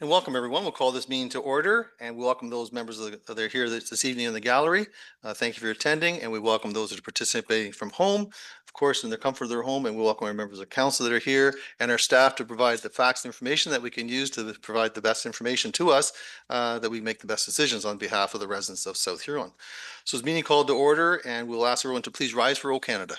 And welcome, everyone. We'll call this meeting to order, and we welcome those members that are here this evening in the gallery. Thank you for attending, and we welcome those that are participating from home, of course, in the comfort of their home, and we welcome our members of council that are here and our staff to provide the facts and information that we can use to provide the best information to us, that we make the best decisions on behalf of the residents of South Huron. So this meeting called to order, and we'll ask everyone to please rise for O Canada.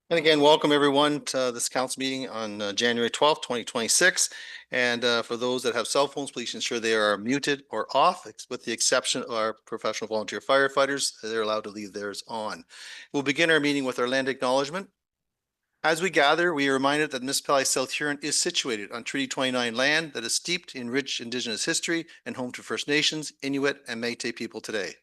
And again, welcome everyone to this council meeting on January 12th, 2026. And for those that have cell phones, please ensure they are muted or off, with the exception of our professional volunteer firefighters. They're allowed to leave theirs on. We'll begin our meeting with our land acknowledgement. As we gather, we are reminded that municipality South Huron is situated on Treaty 29 land that is steeped in rich Indigenous history and home to First Nations, Inuit, and Métis people today.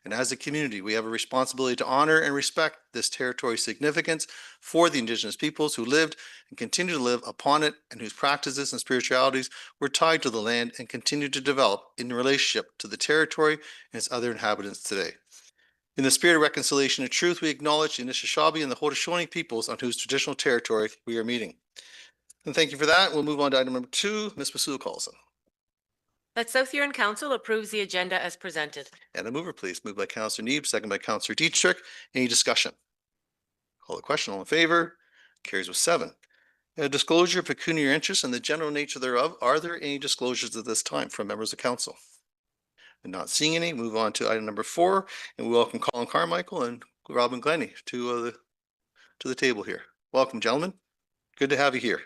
And as a community, we have a responsibility to honor and respect this territory's significance for the Indigenous peoples who lived and continue to live upon it, and whose practices and spiritualities were tied to the land and continue to develop in relationship to the territory and its other inhabitants today. In the spirit of reconciliation and truth, we acknowledge the Anishinaabe and the Haudenosaunee peoples on whose traditional territory we are meeting. And thank you for that. We'll move on to item number 2. Ms. Basula Collison. That South Huron Council approves the agenda as presented. And a mover, please. Moved by Councillor Neeb, second by Councillor Dietrich. Any discussion? Call the question. All in favor? Carries with 7. Disclosure of pecuniary interest and the general nature thereof. Are there any disclosures at this time from members of council? And not seeing any, move on to item number 4, and we welcome Colin Carmichael and Robin Glennie to the table here. Welcome, gentlemen. Good to have you here.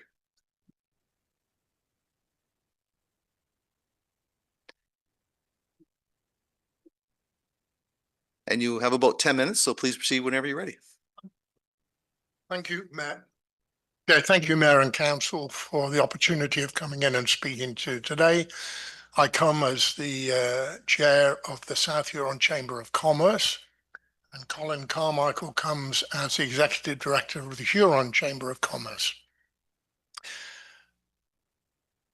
And you have about 10 minutes, so please proceed whenever you're ready. Thank you, Matt. Yeah, thank you, Mayor and Council, for the opportunity of coming in and speaking to today. I come as the chair of the South Huron Chamber of Commerce, and Colin Carmichael comes as the executive director of the Huron Chamber of Commerce.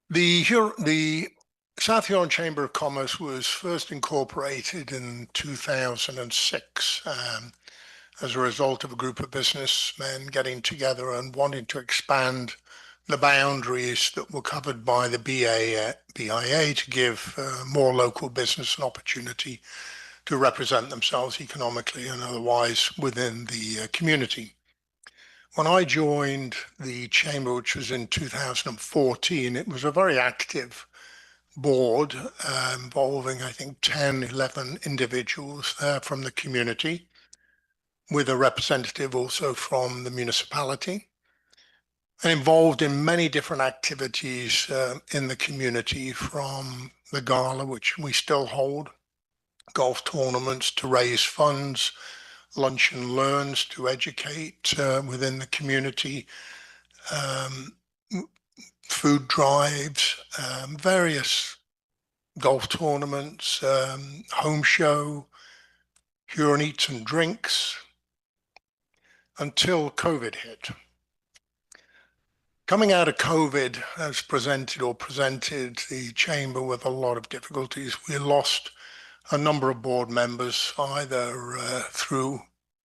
The South Huron Chamber of Commerce was first incorporated in 2006 as a result of a group of businessmen getting together and wanting to expand the boundaries that were covered by the BIA to give more local business an opportunity to represent themselves economically and otherwise within the community. When I joined the chamber, which was in 2014, it was a very active board involving, I think, 10, 11 individuals there from the community, with a representative also from the municipality, and involved in many different activities in the community, from the gala, which we still hold, golf tournaments to raise funds, lunch and learns to educate within the community, food drives, various golf tournaments, home show, Huron Eats and Drinks, until COVID hit. Coming out of COVID has presented the chamber with a lot of difficulties. We lost a number of board members, either through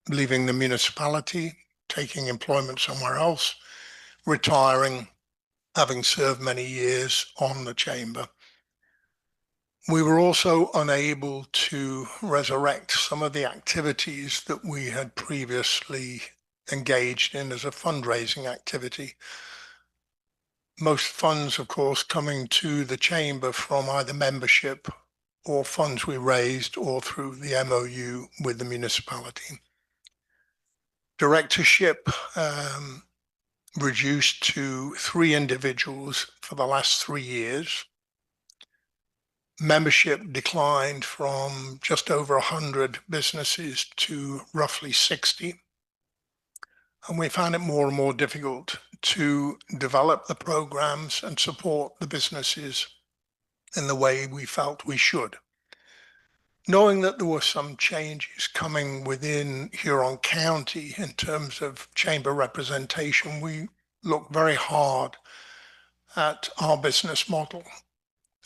leaving the municipality taking employment somewhere else, retiring, having served many years on the chamber. We were also unable to resurrect some of the activities that we had previously engaged in as a fundraising activity. Most funds, of course, coming to the chamber from either membership or funds we raised or through the MOU with the municipality. Directorship reduced to 3 individuals for the last 3 years. Membership declined from just over 100 businesses to roughly 60. And we found it more and more difficult to develop the programs and support the businesses in the way we felt we should. Knowing that there were some changes coming within Huron County in terms of chamber representation, we looked very hard at our business model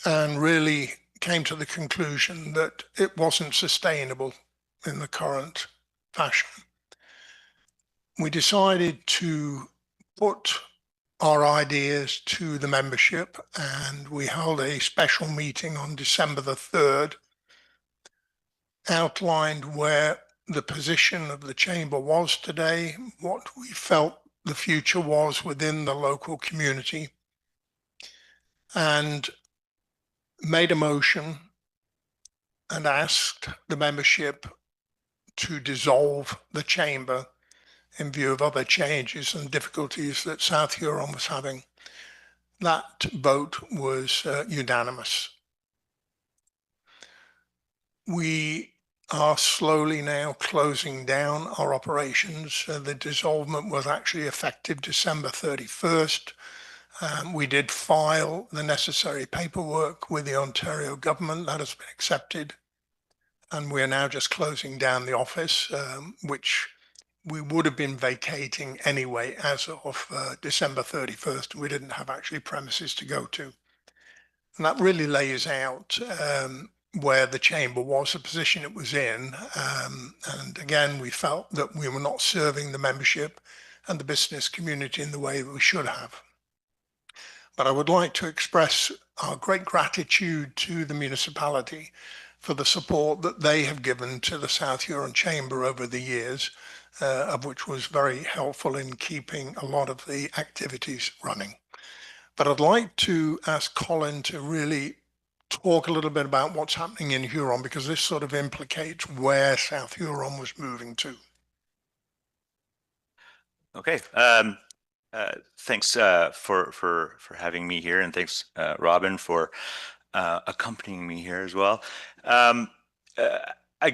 and really came to the conclusion that it wasn't sustainable in the current fashion. We decided to put our ideas to the membership, and we held a special meeting on December the 3rd, outlined where the position of the chamber was today, what we felt the future was within the local community, and made a motion and asked the membership to dissolve the chamber in view of other changes and difficulties that South Huron was having. That vote was unanimous. We are slowly now closing down our operations. The dissolvement was actually effective December 31st. We did file the necessary paperwork with the Ontario government. That has been accepted. And we are now just closing down the office, which we would have been vacating anyway as of December 31st. We didn't have actually premises to go to. And that really lays out where the chamber was, the position it was in. And again, we felt that we were not serving the membership and the business community in the way that we should have. But I would like to express our great gratitude to the municipality for the support that they have given to the South Huron Chamber over the years, of which was very helpful in keeping a lot of the activities running. But I'd like to ask Colin to really talk a little bit about what's happening in Huron, because this sort of implicates where South Huron was moving to. Okay. Thanks for having me here, and thanks, Robin, for accompanying me here as well. I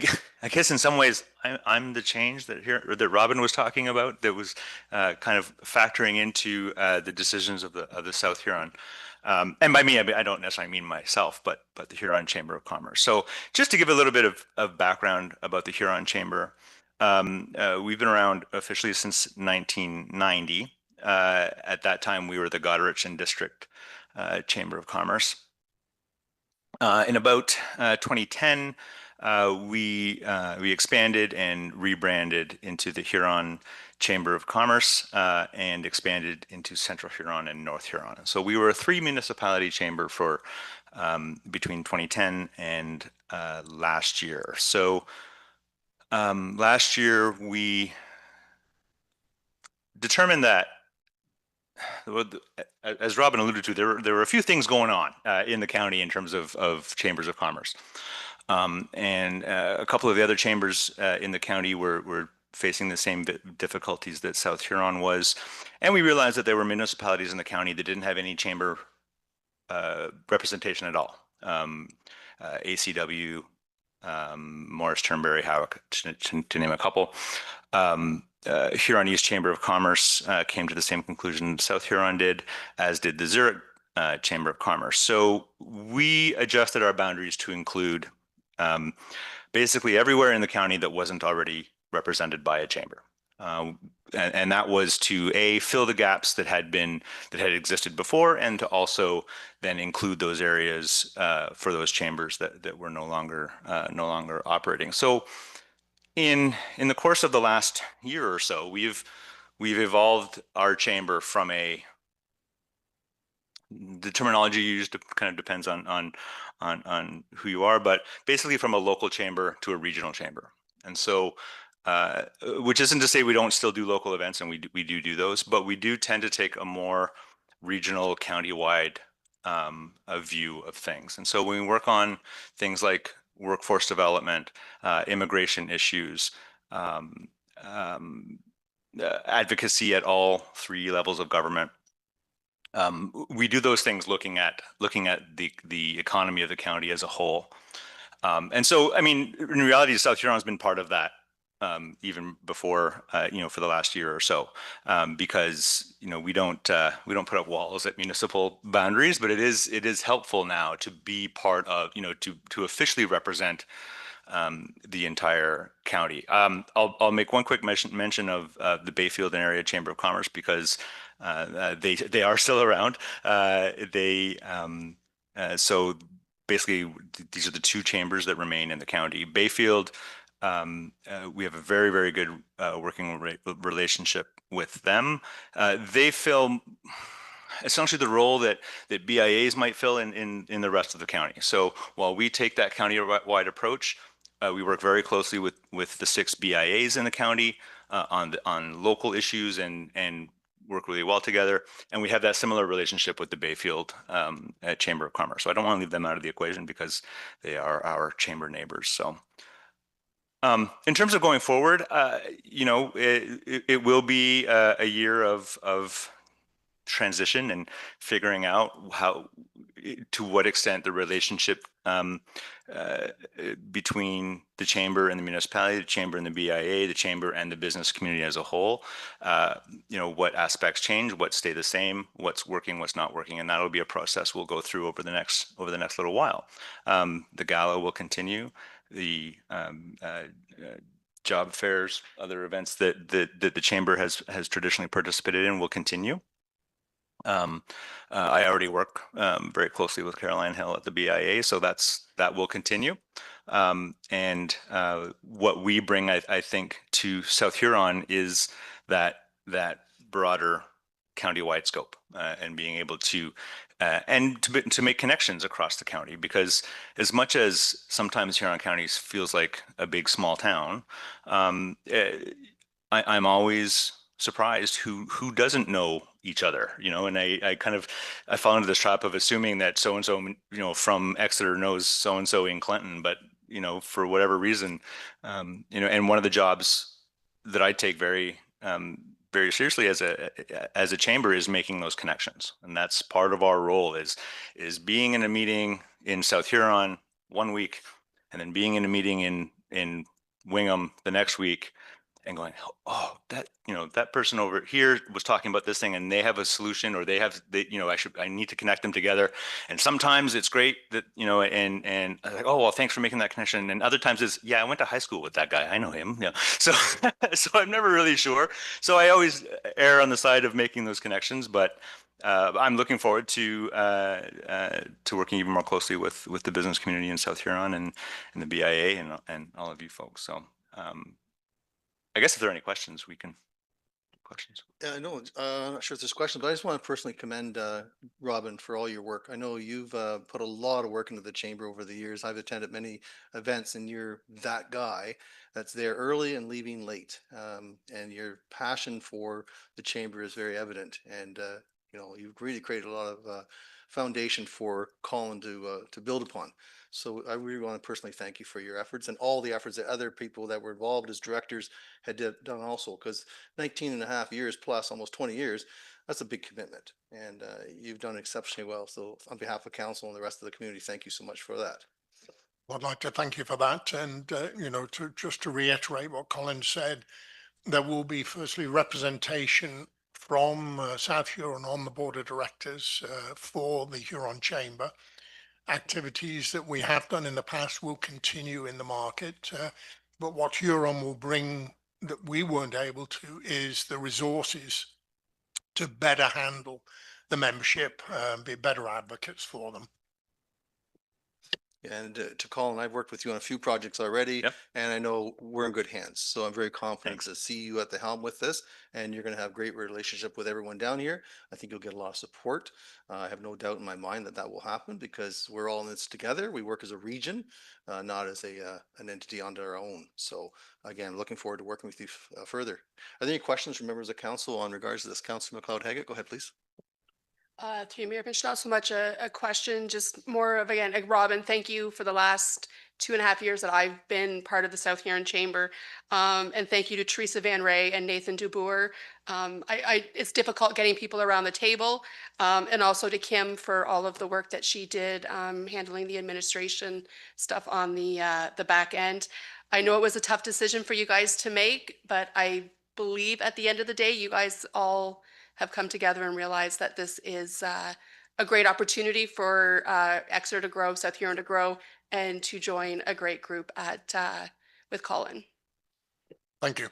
guess in some ways I'm the change that Robin was talking about, that was kind of factoring into the decisions of the South Huron. And by me, I don't necessarily mean myself, but the Huron Chamber of Commerce. So just to give a little bit of background about the Huron Chamber, we've been around officially since 1990. At that time, we were the Goderich and District Chamber of Commerce. In about 2010, we expanded and rebranded into the Huron Chamber of Commerce and expanded into Central Huron and North Huron. So we were a 3-municipality chamber for between 2010 and last year. So last year we determined that, as Robin alluded to, there were a few things going on in the county in terms of chambers of commerce. And a couple of the other chambers in the county were facing the same difficulties that South Huron was. And we realized that there were municipalities in the county that didn't have any chamber representation at all. ACW, Morris Turnberry, Howick, to name a couple. Huron East Chamber of Commerce came to the same conclusion South Huron did, as did the Zurich Chamber of Commerce. So we adjusted our boundaries to include basically everywhere in the county that wasn't already represented by a chamber. And that was to fill the gaps that had existed before, and to also then include those areas for those chambers that were no longer operating. So in the course of the last year or so, we've we've evolved our chamber from the terminology you used kind of depends on who you are, but basically from a local chamber to a regional chamber. And so, which isn't to say we don't still do local events, and we do those, but we do tend to take a more regional, county-wide a view of things. And so when we work on things like workforce development, immigration issues, advocacy at all three levels of government, we do those things looking at the economy of the county as a whole. And so, I mean, in reality, South Huron has been part of that even before, for the last year or so, because we don't put up walls at municipal boundaries, but it is helpful now to be part of, to officially represent the entire county. I'll make one quick mention of the Bayfield and Area Chamber of Commerce, because they are still around. So basically, these are the two chambers that remain in the county. Bayfield, we have a very, very good working relationship with them. They fill essentially the role that BIAs might fill in the rest of the county. So while we take that county-wide approach, we work very closely with the 6 BIAs in the county on local issues and work really well together. And we have that similar relationship with the Bayfield Chamber of Commerce. So I don't want to leave them out of the equation because they are our chamber neighbors. So in terms of going forward, it will be a year of transition and figuring out to what extent the relationship between the chamber and the municipality, the chamber and the BIA, the chamber and the business community as a whole, what aspects change, what stay the same, what's working, what's not working, and that'll be a process we'll go through over the next little while. The gala will continue. The job fairs, other events that the chamber has traditionally participated in will continue. I already work very closely with Caroline Hill at the BIA, so that will continue. And what we bring, I think, to South Huron is that broader county-wide scope and being able to to make connections across the county, because as much as sometimes Huron County feels like a big small town, I'm always surprised who doesn't know each other, and I fall into this trap of assuming that so and so from Exeter knows so and so in Clinton, but for whatever reason, and one of the jobs that I take very very seriously as a chamber is making those connections, and that's part of our role is being in a meeting in South Huron one week and then being in a meeting in Wingham the next week and going, oh, that person over here was talking about this thing and they have a solution, or I need to connect them together. And sometimes it's great that, and like, oh, well, thanks for making that connection. And other times it's, yeah, I went to high school with that guy. I know him. So, so I'm never really sure. So I always err on the side of making those connections, but I'm looking forward to working even more closely with the business community in South Huron and the BIA and all of you folks. So, I guess if there are any questions, we can. Questions? No, I'm not sure if there's questions, but I just want to personally commend Robin for all your work. I know you've put a lot of work into the chamber over the years. I've attended many events, and you're that guy that's there early and leaving late. And your passion for the chamber is very evident. And you've really created a lot of foundation for Colin to build upon. So I really want to personally thank you for your efforts and all the efforts that other people that were involved as directors had done also, because 19 and a half years plus almost 20 years, that's a big commitment, and you've done exceptionally well. So on behalf of council and the rest of the community, thank you so much for that. Well, I'd like to thank you for that. And, to reiterate what Colin said, there will be firstly representation from South Huron on the board of directors for the Huron Chamber. Activities that we have done in the past will continue in the market, but what Huron will bring that we weren't able to is the resources to better handle the membership, be better advocates for them. And to Colin, I've worked with you on a few projects already, Yep. and I know we're in good hands. So I'm very confident to see you at the helm with this, and you're going to have great relationship with everyone down here. I think you'll get a lot of support. I have no doubt in my mind that that will happen because we're all in this together. We work as a region, not as an entity on our own. So again, looking forward to working with you further. Are there any questions from members of council on regards to this? Councilor McLeod-Haggett, go ahead, please. Through you, Mayor Finch, not so much a question, just more of, again, like Robin, thank you for the last 2.5 years that I've been part of the South Huron Chamber. And thank you to Teresa Van Ray and Nathan DeBoer. It's difficult getting people around the table. And also to Kim for all of the work that she did, handling the administration stuff on the back end. I know it was a tough decision for you guys to make, but I believe at the end of the day, you guys all have come together and realized that this is a great opportunity for Exeter to grow, South Huron to grow, and to join a great group at with Colin. Thank you.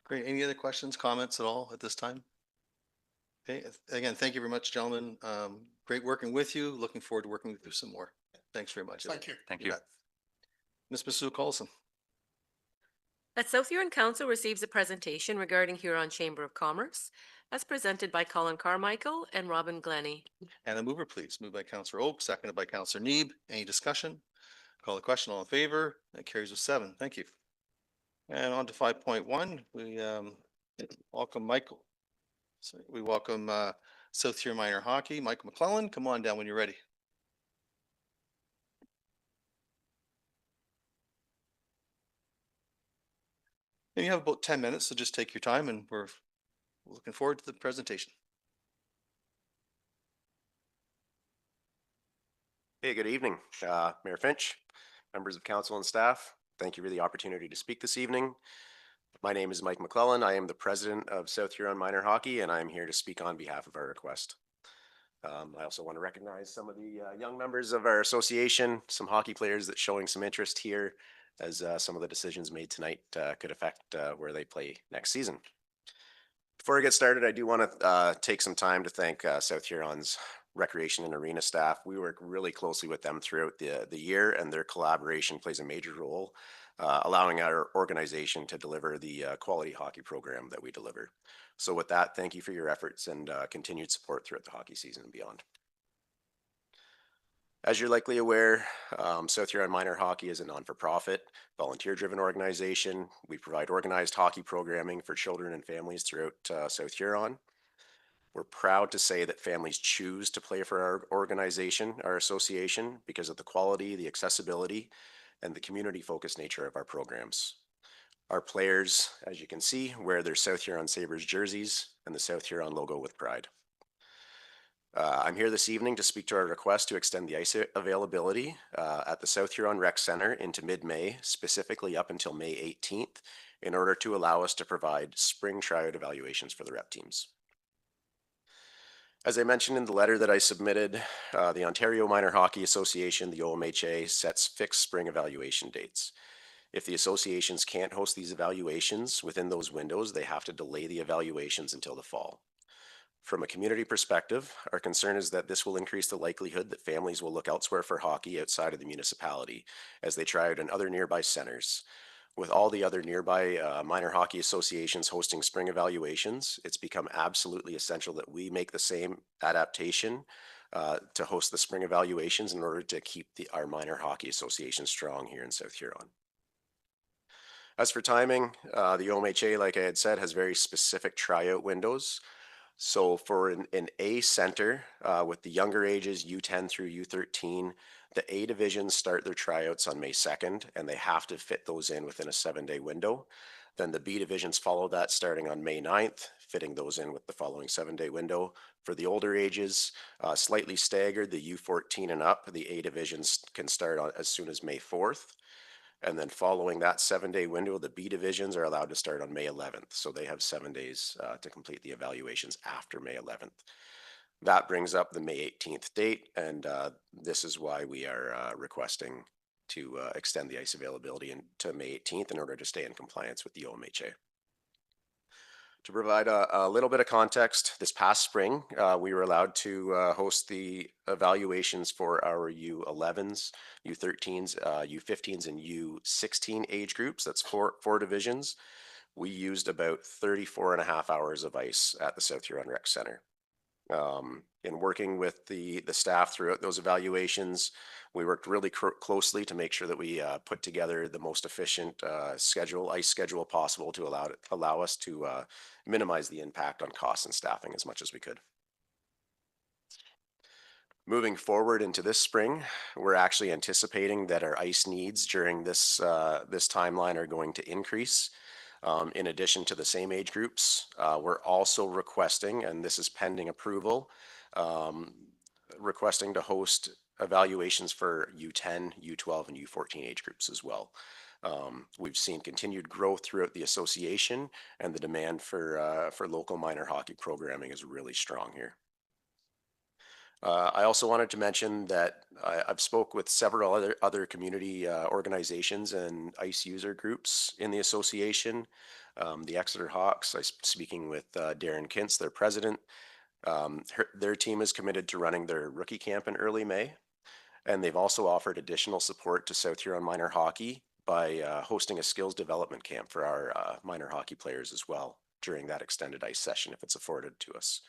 Great. Any other questions, comments at all at this time? Okay, again, thank you very much, gentlemen. Great working with you. Looking forward to working with you some more. Thanks very much. Thank you. Thank you. bet. Ms. Masu Collison. That South Huron Council receives a presentation regarding Huron Chamber of Commerce as presented by Colin Carmichael and Robin Glennie. And a mover, please. Moved by Councillor Oak, seconded by Councillor Neeb. Any discussion? Call the question. All in favor? That carries with 7. Thank you. And on to 5.1, we welcome Michael. So we welcome South Huron Minor Hockey, Michael McClellan. Come on down when you're ready. And you have about 10 minutes, so just take your time, and we're looking forward to the presentation. Hey, good evening, Mayor Finch, members of council and staff. Thank you for the opportunity to speak this evening. My name is Mike McClellan. I am the president of South Huron Minor Hockey, and I am here to speak on behalf of our request. I also want to recognize some of the young members of our association, some hockey players that showing some interest here, as some of the decisions made tonight could affect where they play next season. Before I get started, I do want to take some time to thank South Huron's recreation and arena staff. We work really closely with them throughout the year, and their collaboration plays a major role, allowing our organization to deliver the quality hockey program that we deliver. So with that, thank you for your efforts and continued support throughout the hockey season and beyond. As you're likely aware, South Huron Minor Hockey is a non-for-profit, volunteer-driven organization. We provide organized hockey programming for children and families throughout South Huron. We're proud to say that families choose to play for our organization, our association, because of the quality, the accessibility, and the community-focused nature of our programs. Our players, as you can see, wear their South Huron Sabres jerseys and the South Huron logo with pride. I'm here this evening to speak to our request to extend the ice availability at the South Huron Rec Center into mid-May, specifically up until May 18th, in order to allow us to provide spring tryout evaluations for the rep teams. As I mentioned in the letter that I submitted, the Ontario Minor Hockey Association, the OMHA, sets fixed spring evaluation dates. If the associations can't host these evaluations within those windows, they have to delay the evaluations until the fall. From a community perspective, our concern is that this will increase the likelihood that families will look elsewhere for hockey outside of the municipality as they try out in other nearby centers. With all the other nearby minor hockey associations hosting spring evaluations, it's become absolutely essential that we make the same adaptation to host the spring evaluations in order to keep our minor hockey association strong here in South Huron. As for timing, the OMHA, like I had said, has very specific tryout windows. So for an A center with the younger ages, U10 through U13, the A divisions start their tryouts on May 2nd, and they have to fit those in within a 7-day window. Then the B divisions follow that starting on May 9th, fitting those in with the following 7-day window. For the older ages, slightly staggered, the U14 and up, the A divisions can start on as soon as May 4th. And then following that 7-day window, the B divisions are allowed to start on May 11th. So they have 7 days to complete the evaluations after May 11th. That brings up the May 18th date. And this is why we are requesting to extend the ice availability to May 18th in order to stay in compliance with the OMHA. To provide a little bit of context, this past spring, we were allowed to host the evaluations for our U11s, U13s, U15s, and U16 age groups. That's four divisions. We used about 34 and a half hours of ice at the South Huron Rec Center. In working with the staff throughout those evaluations, we worked really closely to make sure that we put together the most efficient ice schedule possible to allow us to minimize the impact on costs and staffing as much as we could. Moving forward into this spring, we're actually anticipating that our ice needs during this timeline are going to increase. In addition to the same age groups, we're also requesting, and this is pending approval, requesting to host evaluations for U10, U12, and U14 age groups as well. We've seen continued growth throughout the association, and the demand for local minor hockey programming is really strong here. I also wanted to mention that I've spoke with several other community organizations and ice user groups in the association. The Exeter Hawks, I'm speaking with Darren Kintz, their president. Their team is committed to running their rookie camp in early May, and they've also offered additional support to South Huron Minor Hockey by hosting a skills development camp for our minor hockey players as well during that extended ice session if it's afforded to us.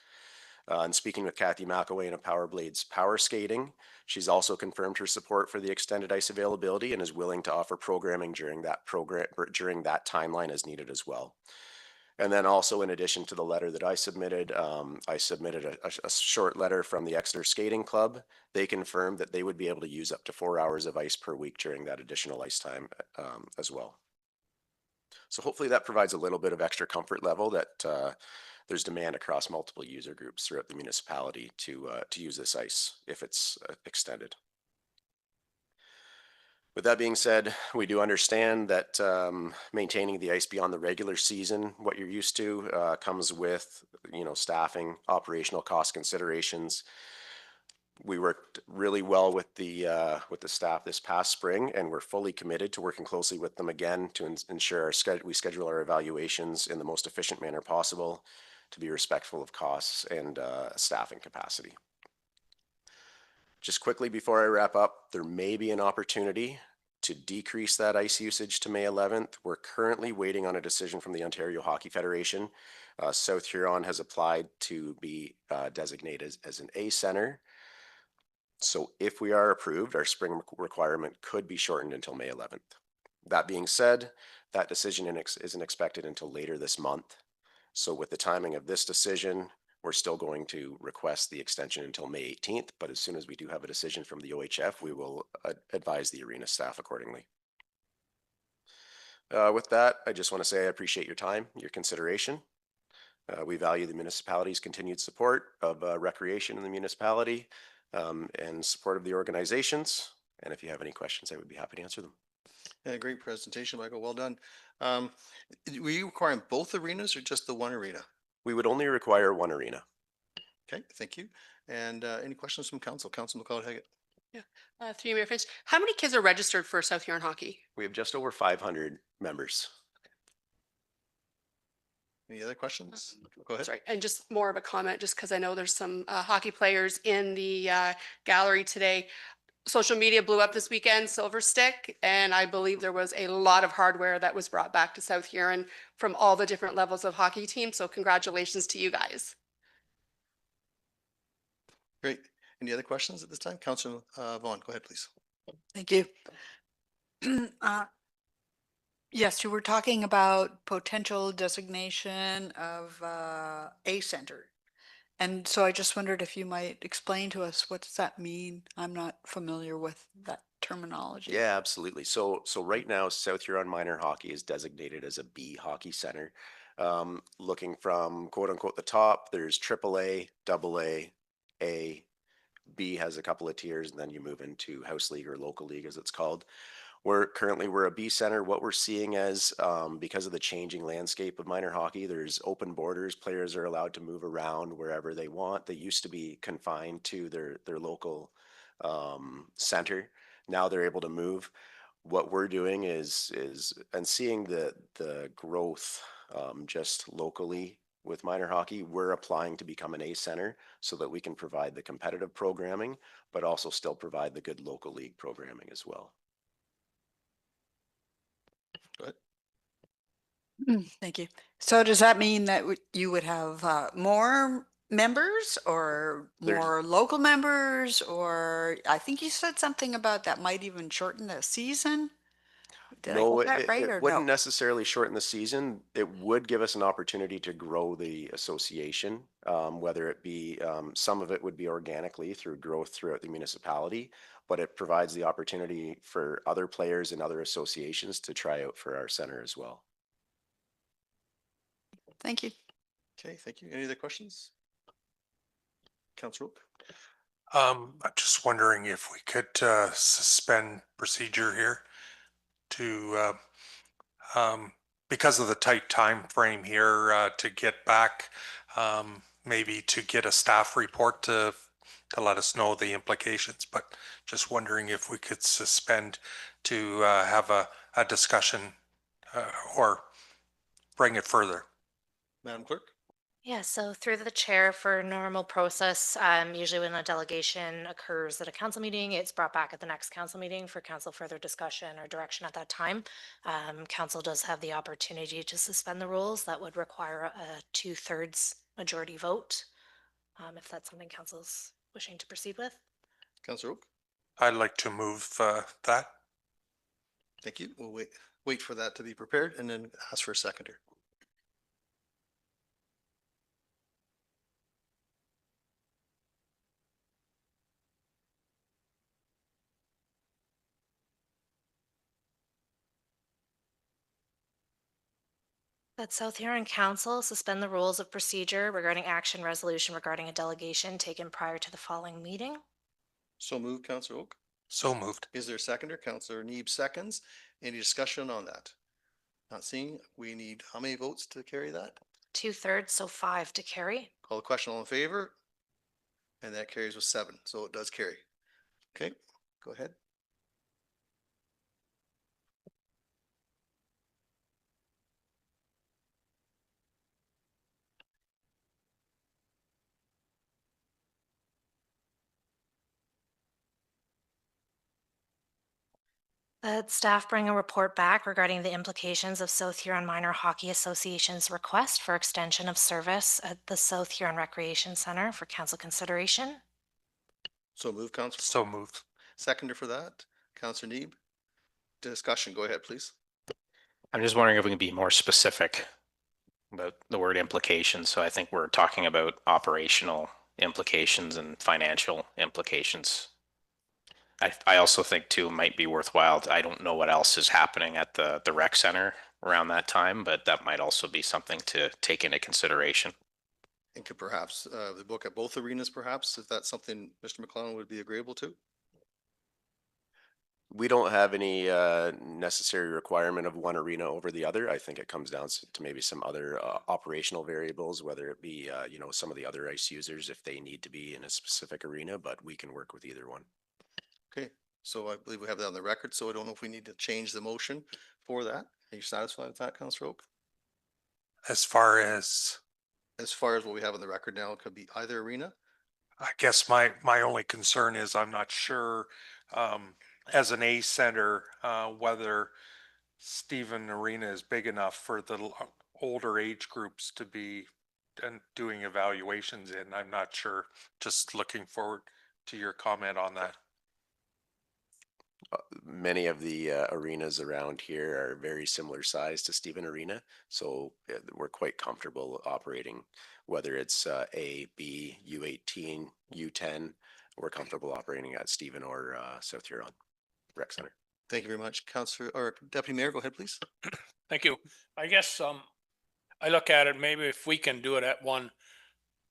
And speaking with Kathy McAway of Power Blades Power Skating, she's also confirmed her support for the extended ice availability and is willing to offer programming during that timeline as needed as well. And then also, in addition to the letter that I submitted a short letter from the Exeter Skating Club. They confirmed that they would be able to use up to 4 hours of ice per week during that additional ice time as well. So hopefully that provides a little bit of extra comfort level that there's demand across multiple user groups throughout the municipality to use this ice if it's extended. With that being said, we do understand that maintaining the ice beyond the regular season, what you're used to, comes with staffing, operational cost considerations. We worked really well with the staff this past spring, and we're fully committed to working closely with them again to ensure we schedule our evaluations in the most efficient manner possible, to be respectful of costs and staffing capacity. Just quickly before I wrap up, there may be an opportunity to decrease that ice usage to May 11th. We're currently waiting on a decision from the Ontario Hockey Federation. South Huron has applied to be designated as an A center. So if we are approved, our spring requirement could be shortened until May 11th. That being said, that decision isn't expected until later this month. So with the timing of this decision, we're still going to request the extension until May 18th, but as soon as we do have a decision from the OHF, we will advise the arena staff accordingly. With that, I just want to say I appreciate your time, your consideration. We value the municipality's continued support of recreation in the municipality and support of the organizations. And if you have any questions, I would be happy to answer them. Yeah, great presentation, Michael. Well done. Were you requiring both arenas or just the one arena? We would only require one arena. Okay, thank you. And any questions from council? Council McLeod-Haggett. Yeah, through you, Mayor Finch. How many kids are registered for South Huron Hockey? We have just over 500 members. Any other questions? Go ahead. Sorry, and just more of a comment, just because I know there's some hockey players in the gallery today. Social media blew up this weekend, Silver Stick, and I believe there was a lot of hardware that was brought back to South Huron from all the different levels of hockey teams. So congratulations to you guys. Great. Any other questions at this time? Councilor Vaughn, go ahead, please. Thank you. Yes, you were talking about potential designation of a center. And so I just wondered if you might explain to us, what does that mean? I'm not familiar with that terminology. Yeah, absolutely. So right now, South Huron Minor Hockey is designated as a B hockey center. Looking from quote unquote the top, there's AAA, AA, A. B has a couple of tiers, and then you move into house league or local league as it's called. We're a B center. What we're seeing as because of the changing landscape of minor hockey, there's open borders. Players are allowed to move around wherever they want. They used to be confined to their local center. Now they're able to move. What we're doing is and seeing the growth just locally with minor hockey, we're applying to become an A center so that we can provide the competitive programming, but also still provide the good local league programming as well. Go ahead. Thank you. So does that mean that you would have more members or There's- more local members? Or I think you said something about that might even shorten the season? Did I No, get that right it or wouldn't no? necessarily shorten the season. It would give us an opportunity to grow the association, whether it be, some of it would be organically through growth throughout the municipality, but it provides the opportunity for other players and other associations to try out for our center as well. Thank you. Okay, thank you. Any other questions? Councillor Oak? I'm just wondering if we could suspend procedure here to because of the tight time frame here to get back, maybe to get a staff report to let us know the implications. But just wondering if we could suspend to have a discussion or bring it further. Madam Clerk? Yeah, so through the chair for normal process, usually when a delegation occurs at a council meeting, it's brought back at the next council meeting for council further discussion or direction at that time. Council does have the opportunity to suspend the rules. That would require a 2/3 majority vote. If that's something council's wishing to proceed with. Councillor Oak? I'd like to move that. Thank you. We'll wait for that to be prepared and then ask for a seconder. That South Huron Council suspend the rules of procedure regarding action resolution regarding a delegation taken prior to the following meeting. So moved, Councillor Oak. So moved. Is there a seconder? Councillor Neeb seconds. Any discussion on that? Not seeing. We need how many votes to carry that? 2/3, so 5 to carry. Call the question, all in favor? And that carries with 7, so it does carry. Okay, go ahead. That staff bring a report back regarding the implications of South Huron Minor Hockey Association's request for extension of service at the South Huron Recreation Center for council consideration. So move, Councillor. So moved. Seconder for that, Councillor Neeb. Discussion, go ahead, please. I'm just wondering if we can be more specific about the word implications. So I think we're talking about operational implications and financial implications. I also think too, it might be worthwhile. I don't know what else is happening at the rec center around that time, but that might also be something to take into consideration. And could perhaps look at both arenas perhaps, if that's something Mr. McClellan would be agreeable to? We don't have any necessary requirement of one arena over the other. I think it comes down to maybe some other operational variables, whether it be, some of the other ice users if they need to be in a specific arena, but we can work with either one. Okay, so I believe we have that on the record, so I don't know if we need to change the motion for that. Are you satisfied with that, Councillor Oak? As far as, As far as what we have on the record now, it could be either arena. I guess my only concern is I'm not sure as an A center whether Stephen Arena is big enough for the older age groups to be and doing evaluations in. I'm not sure. Just looking forward to your comment on that. Many of the arenas around here are very similar size to Stephen Arena, so we're quite comfortable operating, whether it's A, B, U18, U10. We're comfortable operating at Stephen or South Huron Rec Center. Thank you very much, Councillor, or Deputy Mayor, go ahead, please. Thank you. I guess I look at it, maybe if we can do it at one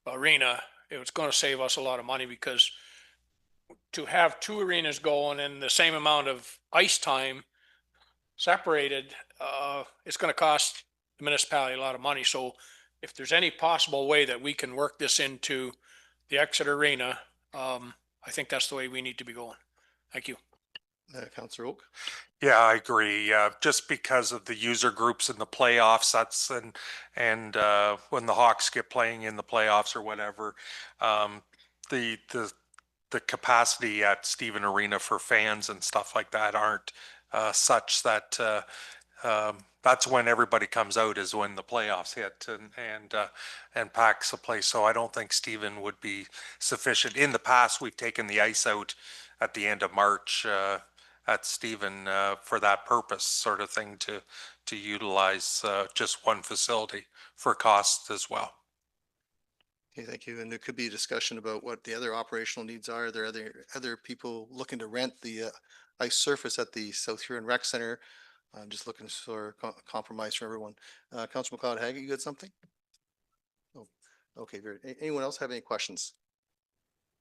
arena, it's going to save us a lot of money, because to have two arenas going and the same amount of ice time separated, it's going to cost the municipality a lot of money. So if there's any possible way that we can work this into the Exeter Arena, I think that's the way we need to be going. Thank you. Councillor Oak. Yeah, I agree. Just because of the user groups in the playoffs, when the Hawks get playing in the playoffs or whatever, the the capacity at Stephen Arena for fans and stuff like that aren't such that that's when everybody comes out, is when the playoffs hit and packs the place. So I don't think Stephen would be sufficient. In the past, we've taken the ice out at the end of March at Stephen for that purpose, sort of thing, to utilize just one facility for cost as well. Okay, thank you. And there could be a discussion about what the other operational needs are. Are there other people looking to rent the ice surface at the South Huron Rec Center? I'm just looking for compromise for everyone. Councillor McLeod-Haggett, you got something? Oh, okay, very. Anyone else have any questions?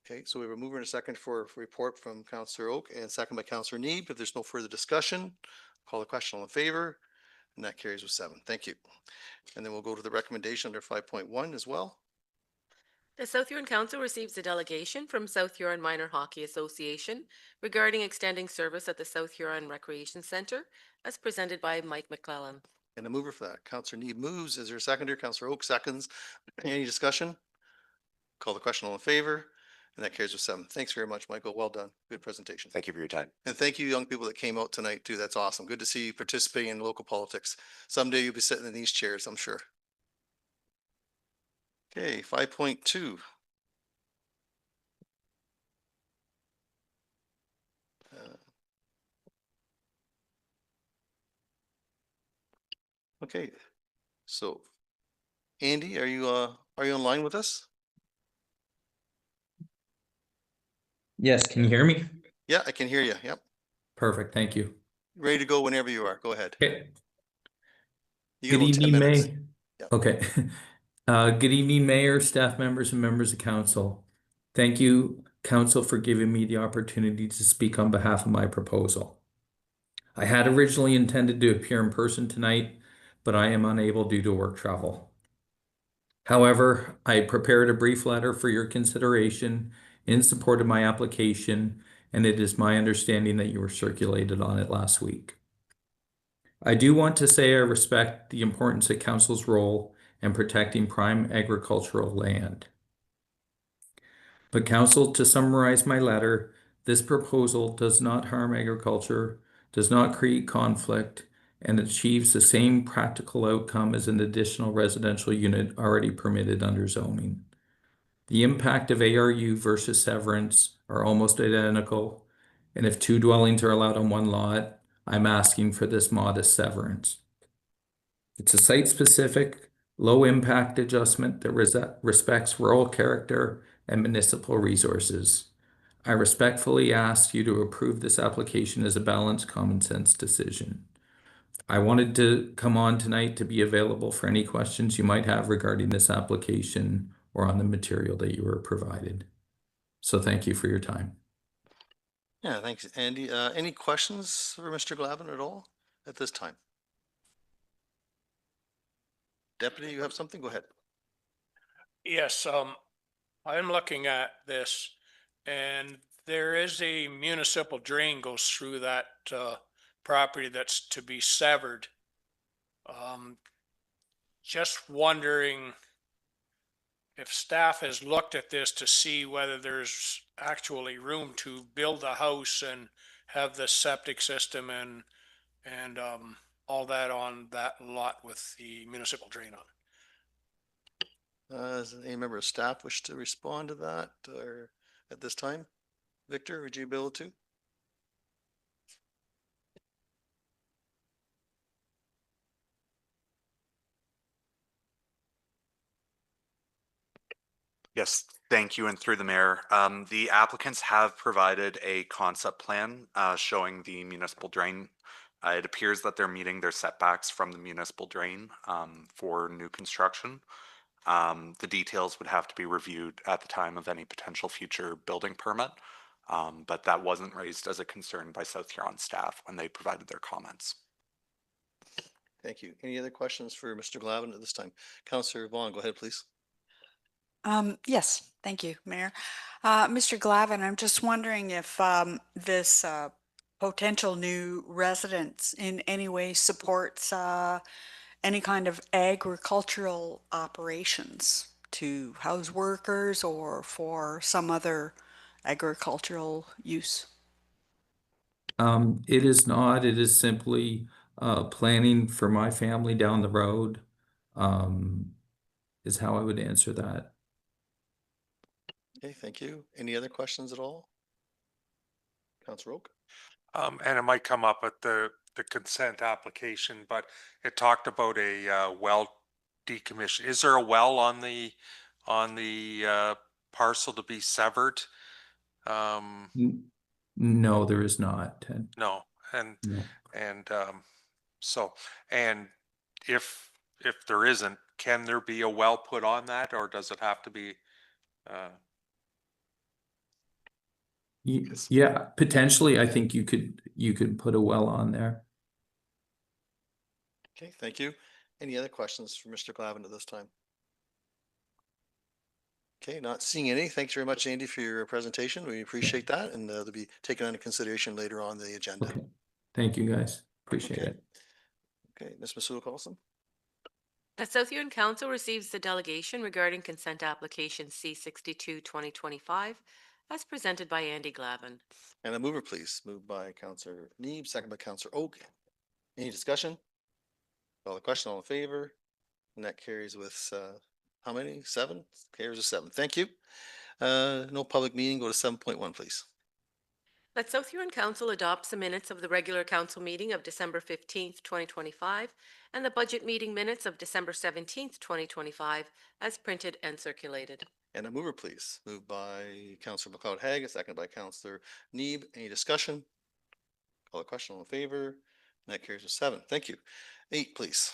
Okay, so we have a mover and a second for report from Councillor Oak and second by Councillor Neeb. If there's no further discussion, call the question all in favor, and that carries with 7. Thank you. And then we'll go to the recommendation under 5.1 as well. The South Huron Council receives a delegation from South Huron Minor Hockey Association regarding extending service at the South Huron Recreation Centre, as presented by Mike McClellan. And a mover for that, Councillor Neeb moves. Is there a seconder? Councillor Oak seconds. Any discussion? Call the question all in favor, and that carries with 7. Thanks very much, Michael. Well done. Good presentation. Thank you for your time. And thank you, young people that came out tonight too. That's awesome. Good to see you participating in local politics. Someday you'll be sitting in these chairs, I'm sure. Okay, 5.2. Okay, so Andy, are you online with us? Yes, can you hear me? Yeah, I can hear you. Yep. Perfect, thank you. Ready to go whenever you are. Go ahead. Okay. You Good get about 10 evening, minutes. May. Yeah. Okay. Good evening, Mayor, staff members, and members of council. Thank you, council, for giving me the opportunity to speak on behalf of my proposal. I had originally intended to appear in person tonight, but I am unable due to work travel. However, I prepared a brief letter for your consideration in support of my application, and it is my understanding that you were circulated on it last week. I do want to say I respect the importance of council's role in protecting prime agricultural land. But council, to summarize my letter, this proposal does not harm agriculture, does not create conflict, and achieves the same practical outcome as an additional residential unit already permitted under zoning. The impact of ARU versus severance are almost identical, and if 2 dwellings are allowed on 1 lot, I'm asking for this modest severance. It's a site-specific, low-impact adjustment that respects rural character and municipal resources. I respectfully ask you to approve this application as a balanced, common-sense decision. I wanted to come on tonight to be available for any questions you might have regarding this application or on the material that you were provided. So thank you for your time. Yeah, thanks, Andy. Any questions for Mr. Glavin at all at this time? Deputy, you have something? Go ahead. Yes, I'm looking at this and there is a municipal drain goes through that property that's to be severed. Just wondering if staff has looked at this to see whether there's actually room to build a house and have the septic system and all that on that lot with the municipal drain on it. Does any member of staff wish to respond to that or at this time? Victor, would you be able to? Yes, thank you, and through the mayor. The applicants have provided a concept plan showing the municipal drain. It appears that they're meeting their setbacks from the municipal drain for new construction. The details would have to be reviewed at the time of any potential future building permit, but that wasn't raised as a concern by South Huron staff when they provided their comments. Thank you. Any other questions for Mr. Glavin at this time? Councillor Vaughn, go ahead, please. Yes, thank you, Mayor. Mr. Glavin, I'm just wondering if this potential new residents in any way supports any kind of agricultural operations to house workers or for some other agricultural use? It is not, it is simply planning for my family down the road, is how I would answer that. Okay, thank you. Any other questions at all? Councillor Oak? And it might come up at the consent application, but it talked about a well decommission. Is there a well on the parcel to be severed? No, there is not, Ted. No, and No. and so and if there isn't, can there be a well put on that, or does it have to be? Yeah, potentially, I think you could put a well on there. Okay, thank you. Any other questions for Mr. Glavin at this time? Okay, not seeing any. Thanks very much, Andy, for your presentation. We appreciate that, and they'll be taken into consideration later on the agenda. Okay. Thank you, guys. Appreciate Okay. it. Okay, Ms. Masula Carlson? The South Huron Council receives the delegation regarding consent application C62 2025 as presented by Andy Glavin. And a mover, please. Moved by Councillor Neeb, second by Councillor Oak. Any discussion? Call the question, all in favor? And that carries with, how many? 7? Carries with 7. Thank you. No public meeting. Go to 7.1, please. That South Huron Council adopts the minutes of the regular council meeting of December 15th, 2025, and the budget meeting minutes of December 17th, 2025, as printed and circulated. And a mover, please. Moved by Councillor McLeod Haig, second by Councillor Neeb. Any discussion? Call the question, all in favor? And that carries with 7. Thank you. 8, please.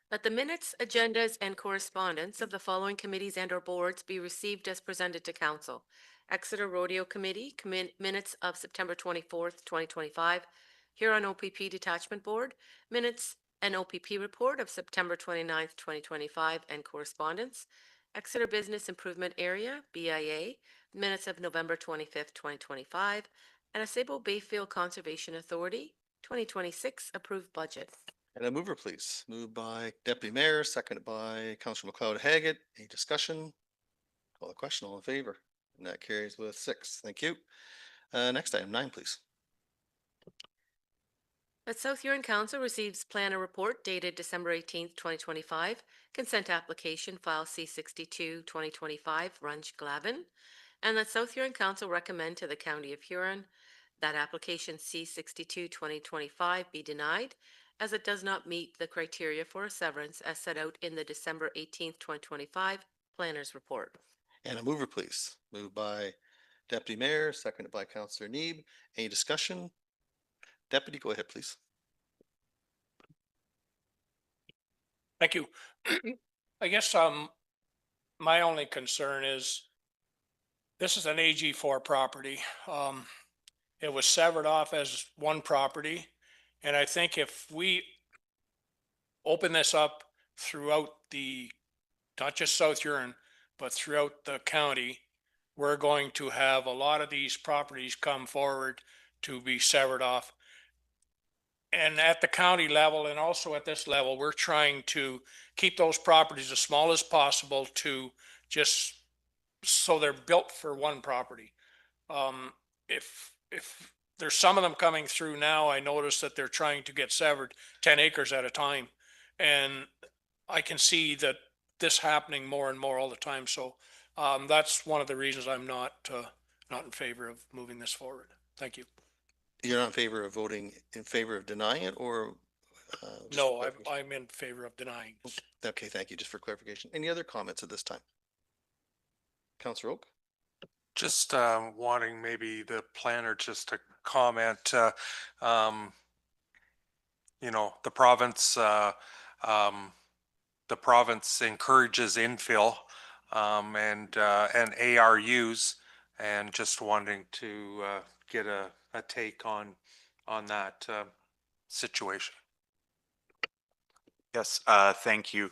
That the minutes, agendas, and correspondence of the following committees and/or boards be received as presented to council. Exeter Rodeo Committee, minutes of September 24th, 2025. Huron OPP Detachment Board, minutes and OPP report of September 29th, 2025, and correspondence. Exeter Business Improvement Area, BIA, minutes of November 25th, 2025. And Asebo Bayfield Conservation Authority, 2026 approved budget. And a mover, please. Moved by Deputy Mayor, seconded by Councillor McLeod Haggett. Any discussion? Call the question, all in favor? And that carries with 6. Thank you. Next item, 9, please. That South Huron Council receives planner report dated December 18th, 2025, consent application file C62 2025, Runge Glavin, and that South Huron Council recommend to the County of Huron that application C62 2025 be denied, as it does not meet the criteria for a severance as set out in the December 18th, 2025 planner's report. And a mover, please. Moved by Deputy Mayor, seconded by Councillor Neeb. Any discussion? Deputy, go ahead, please. Thank you. I guess my only concern is this is an AG4 property. It was severed off as one property. And I think if we open this up throughout not just South Huron, but throughout the county, we're going to have a lot of these properties come forward to be severed off. And at the county level and also at this level, we're trying to keep those properties as small as possible to just so they're built for one property. If there's some of them coming through now, I notice that they're trying to get severed 10 acres at a time. And I can see that this happening more and more all the time. So that's one of the reasons I'm not in favor of moving this forward. Thank you. You're not in favor of voting in favor of denying it, or? Just No, for I'm in favor of denying. Okay, thank you. Just for clarification. Any other comments at this time? Councillor Oak? Just wanting maybe the planner just to comment, the province encourages infill and ARUs, and just wanting to get a take on that situation. Yes, thank you.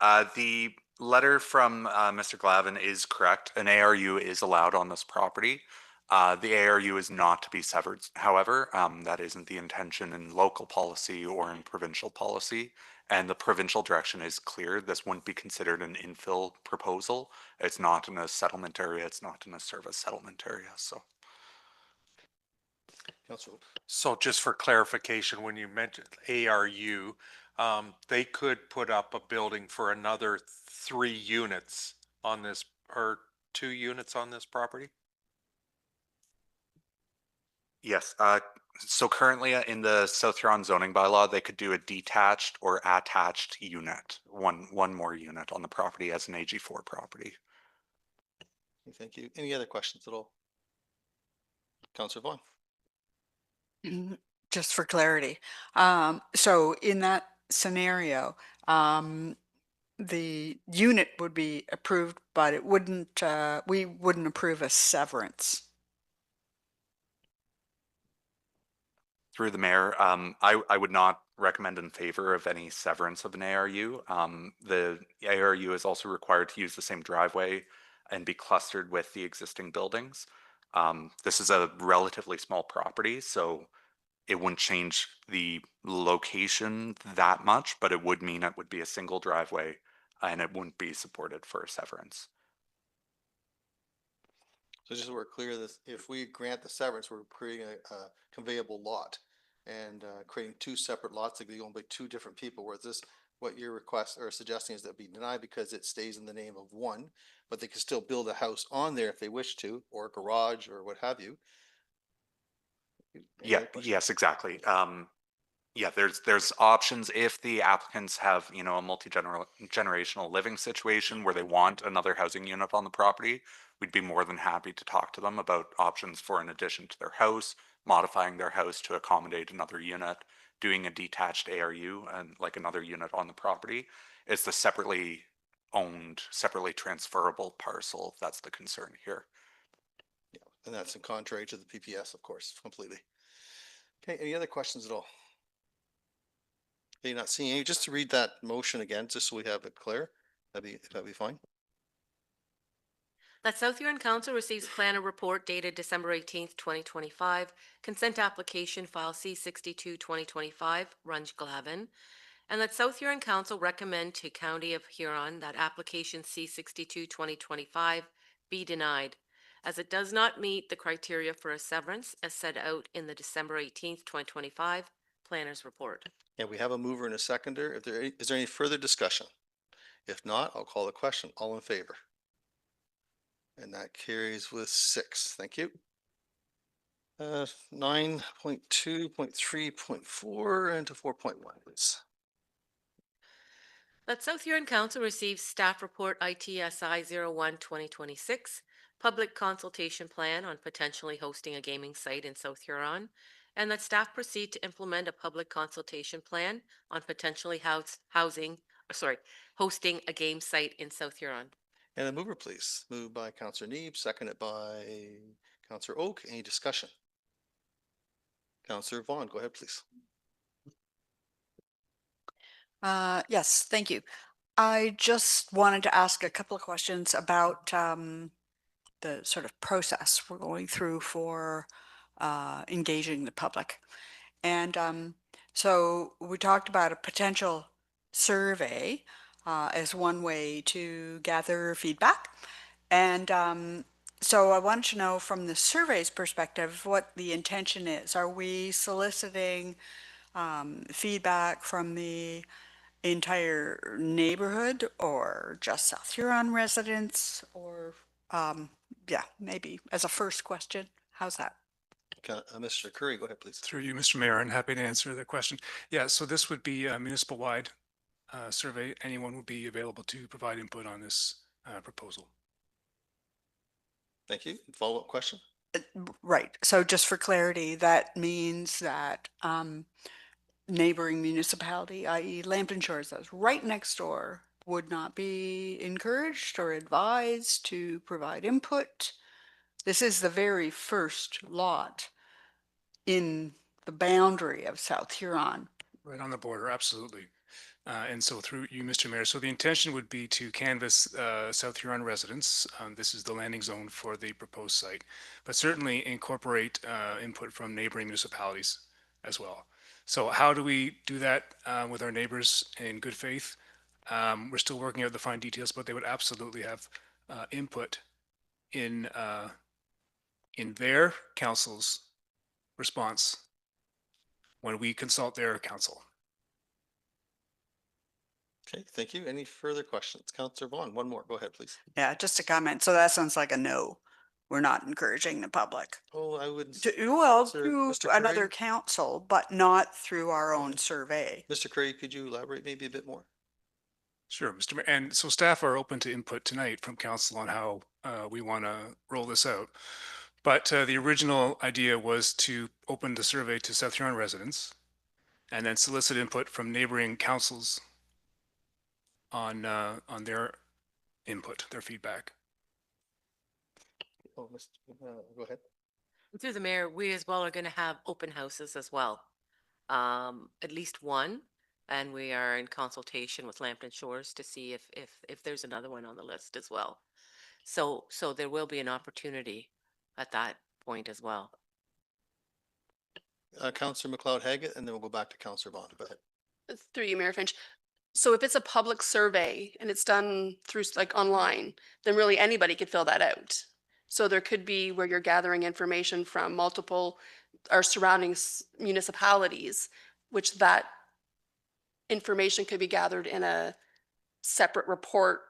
The letter from Mr. Glavin is correct. An ARU is allowed on this property. The ARU is not to be severed, however, that isn't the intention in local policy or in provincial policy. And the provincial direction is clear. This wouldn't be considered an infill proposal. It's not in a settlement area. It's not in a service settlement area. So. Councillor. So just for clarification, when you mentioned ARU, they could put up a building for another 3 units on this, or 2 units on this property? Yes, so currently in the South Huron zoning bylaw, they could do a detached or attached unit, one more unit on the property as an AG4 property. Thank you. Any other questions at all? Councillor Vaughn. Just for clarity. So in that scenario, the unit would be approved, but it wouldn't, we wouldn't approve a severance. Through the mayor, I would not recommend in favor of any severance of an ARU. The ARU is also required to use the same driveway and be clustered with the existing buildings. This is a relatively small property, so it wouldn't change the location that much, but it would mean it would be a single driveway and it wouldn't be supported for a severance. So just so we're clear, this, if we grant the severance, we're creating a conveyable lot and creating 2 separate lots that be owned by 2 different people, whereas this, what your request or suggesting is that be denied because it stays in the name of one, but they can still build a house on there if they wish to, or a garage or what have you. Any Yeah, other questions? yes, exactly. Yeah, there's options if the applicants have, you know, a multi-generational living situation where they want another housing unit on the property. We'd be more than happy to talk to them about options for an addition to their house, modifying their house to accommodate another unit, doing a detached ARU and like another unit on the property. It's the separately owned, separately transferable parcel. That's the concern here. Yeah, and that's in contrary to the PPS, of course, completely. Okay, any other questions at all? Okay, not seeing any, just to read that motion again, just so we have it clear, that'd be fine. That South Huron Council receives planner report dated December 18th, 2025, consent application file C62-2025, Runge Glavin, and that South Huron Council recommend to County of Huron that application C62-2025 be denied, as it does not meet the criteria for a severance as set out in the December 18th, 2025 planner's report. And we have a mover and a seconder. Is there any further discussion? If not, I'll call the question. All in favor? And that carries with 6. Thank you. 9.2.3.4 and to 4.1, please. That South Huron Council receives staff report ITSI 01-2026, public consultation plan on potentially hosting a gaming site in South Huron, and that staff proceed to implement a public consultation plan on potentially hosting a game site in South Huron. And a mover, please. Moved by Councillor Neeb, seconded by Councillor Oak. Any discussion? Councillor Vaughn, go ahead, please. Yes, thank you. I just wanted to ask a couple of questions about the sort of process we're going through for engaging the public. And so we talked about a potential survey as one way to gather feedback. And so I wanted to know from the survey's perspective what the intention is. Are we soliciting feedback from the entire neighborhood or just South Huron residents, or yeah, maybe as a first question? How's that? Mr. Curry, go ahead, please. Through you, Mr. Mayor, and happy to answer the question. Yeah, so this would be a municipal-wide survey. Anyone would be available to provide input on this proposal. Thank you. Follow-up question? Right. So just for clarity, that means that neighboring municipality, i.e. Lambton Shores, that's right next door, would not be encouraged or advised to provide input. This is the very first lot in the boundary of South Huron. Right on the border, absolutely. And so through you, Mr. Mayor, so the intention would be to canvass South Huron residents. This is the landing zone for the proposed site, but certainly incorporate input from neighboring municipalities as well. So how do we do that with our neighbors in good faith? We're still working out the fine details, but they would absolutely have input in their council's response when we consult their council. Okay, thank you. Any further questions? Councillor Vaughn, one more. Go ahead, please. Yeah, just a comment. So that sounds like a no. We're not encouraging the public. Oh, I would. Well, Sir, through Mr. another Curry? council, but not through our own survey. Mr. Curry, could you elaborate maybe a bit more? Sure, Mr. Mayor. And so staff are open to input tonight from council on how we want to roll this out. But the original idea was to open the survey to South Huron residents and then solicit input from neighboring councils on their input, their feedback. Oh, go ahead. Through the mayor, we as well are going to have open houses as well. At least one, and we are in consultation with Lambton Shores to see if there's another one on the list as well. So there will be an opportunity at that point as well. Councillor McLeod Haggett, and then we'll go back to Councillor Vaughn. Go ahead. Through you, Mayor Finch. So if it's a public survey and it's done through like online, then really anybody could fill that out. So there could be where you're gathering information from multiple our surrounding municipalities, which that information could be gathered in a separate report,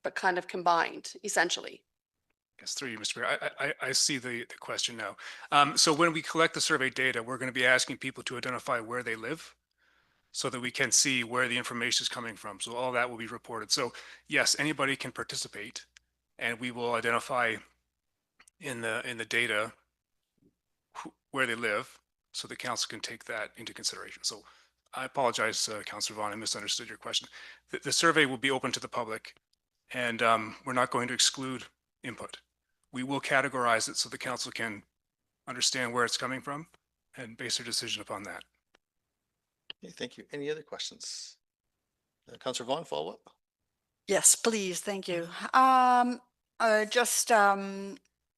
but kind of combined, essentially. Yes, through you, Mr. Mayor. I see the question now. So when we collect the survey data, we're going to be asking people to identify where they live so that we can see where the information is coming from. So all that will be reported. So yes, anybody can participate, and we will identify in the data where they live so the council can take that into consideration. So I apologize, Councillor Vaughn, I misunderstood your question. The survey will be open to the public, and we're not going to exclude input. We will categorize it so the council can understand where it's coming from and base their decision upon that. Okay, thank you. Any other questions? Councillor Vaughn, follow up? Yes, please. Thank you. Just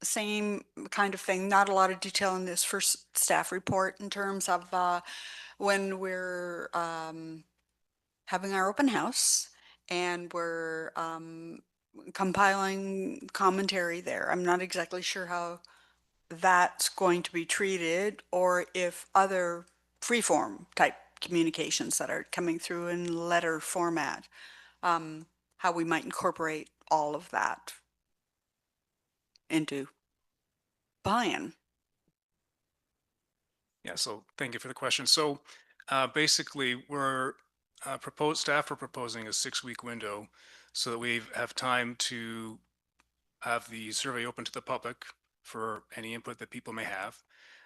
same kind of thing. Not a lot of detail in this first staff report in terms of when we're having our open house and we're compiling commentary there. I'm not exactly sure how that's going to be treated, or if other freeform type communications that are coming through in letter format, how we might incorporate all of that into buy-in. Yeah, so thank you for the question. So basically, we're staff are proposing a 6-week window so that we have time to have the survey open to the public for any input that people may have.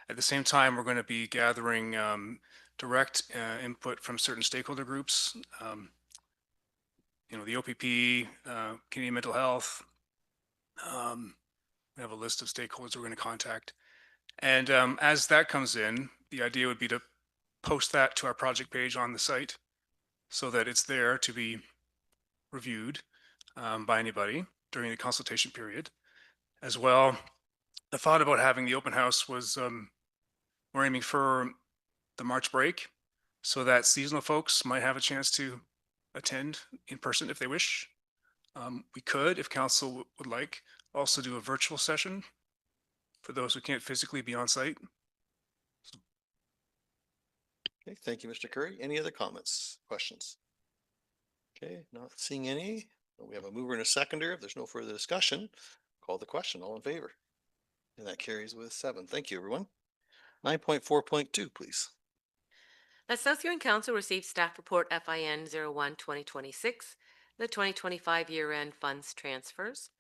At the same time, we're going to be gathering direct input from certain stakeholder groups, the OPP, Canadian Mental Health. We have a list of stakeholders we're going to contact. And as that comes in, the idea would be to post that to our project page on the site so that it's there to be reviewed by anybody during the consultation period. As well, the thought about having the open house was we're aiming for the March break so that seasonal folks might have a chance to attend in person if they wish. We could, if council would like, also do a virtual session for those who can't physically be on site. Okay, thank you, Mr. Curry. Any other comments, questions? Okay, not seeing any. We have a mover and a seconder. If there's no further discussion, call the question. All in favor? And that carries with 7. Thank you, everyone. 9.4.2, please. That South Huron Council received staff report FIN 01-2026, the 2025 year-end funds transfers,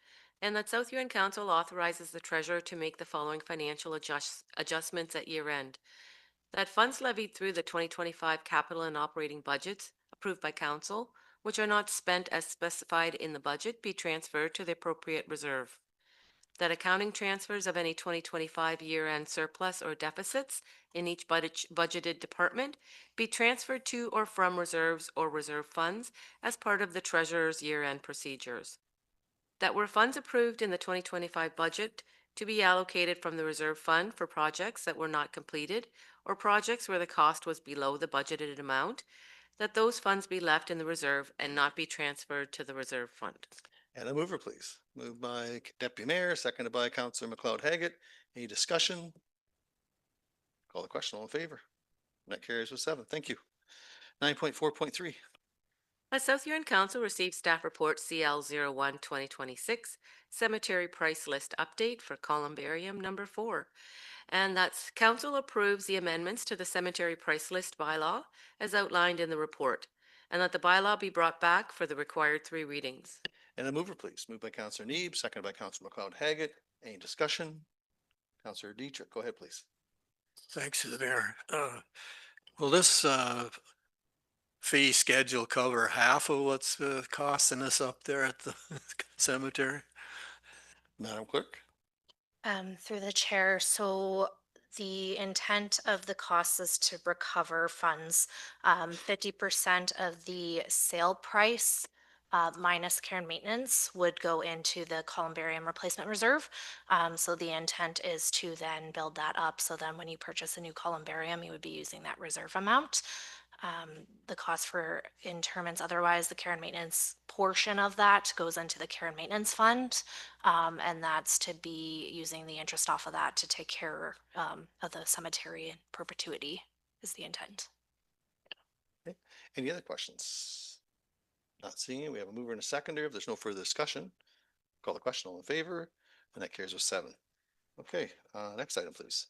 and that South Huron Council authorizes the treasurer to make the following financial adjustments at year-end. That funds levied through the 2025 capital and operating budgets approved by council, which are not spent as specified in the budget, be transferred to the appropriate reserve. that accounting transfers of any 2025 year-end surplus or deficits in each budgeted department be transferred to or from reserves or reserve funds as part of the treasurer's year-end procedures. That were funds approved in the 2025 budget to be allocated from the reserve fund for projects that were not completed or projects where the cost was below the budgeted amount, that those funds be left in the reserve and not be transferred to the reserve fund. And a mover, please. Moved by Deputy Mayor, seconded by Councillor McLeod Haggett. Any discussion? Call the question. All in favor? That carries with 7. Thank you. 9.4.3. A South Huron Council received staff report CL01 2026 cemetery price list update for columbarium number 4. And that's council approves the amendments to the cemetery price list bylaw as outlined in the report, and that the bylaw be brought back for the required 3 readings. And a mover, please. Moved by Councillor Neeb, seconded by Councillor McLeod Haggett. Any discussion? Councillor Dietrich, go ahead, please. Thanks to the mayor. Will this fee schedule cover half of what's costing us up there at the cemetery? Madam Clerk? Through the chair, so the intent of the cost is to recover funds. 50% of the sale price minus care and maintenance would go into the columbarium replacement reserve. So the intent is to then build that up. So then when you purchase a new columbarium, you would be using that reserve amount. The cost for interments, otherwise the care and maintenance portion of that goes into the care and maintenance fund. And that's to be using the interest off of that to take care of the cemetery in perpetuity is the intent. Okay. Any other questions? Not seeing it. We have a mover and a seconder. If there's no further discussion, call the question. All in favor? And that carries with 7. Okay, next item, please.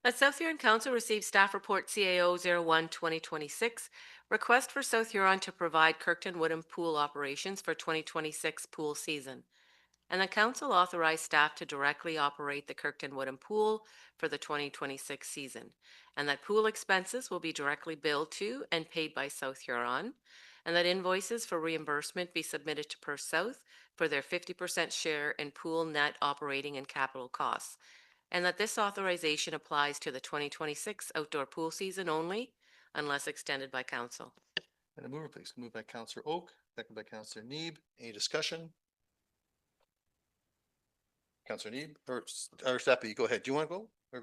A South Huron Council received staff report CAO 01 2026, request for South Huron to provide Kirkton Woodham pool operations for 2026 pool season. And the council authorized staff to directly operate the Kirkton Woodham pool for the 2026 season. And that pool expenses will be directly billed to and paid by South Huron. And that invoices for reimbursement be submitted to Perth South for their 50% share in pool net operating and capital costs. And that this authorization applies to the 2026 outdoor pool season only, unless extended by council. And a mover, please. Moved by Councillor Oak, seconded by Councillor Neeb. Any discussion? Councillor Neeb, or Steppe, go ahead. Do you want to go? Or,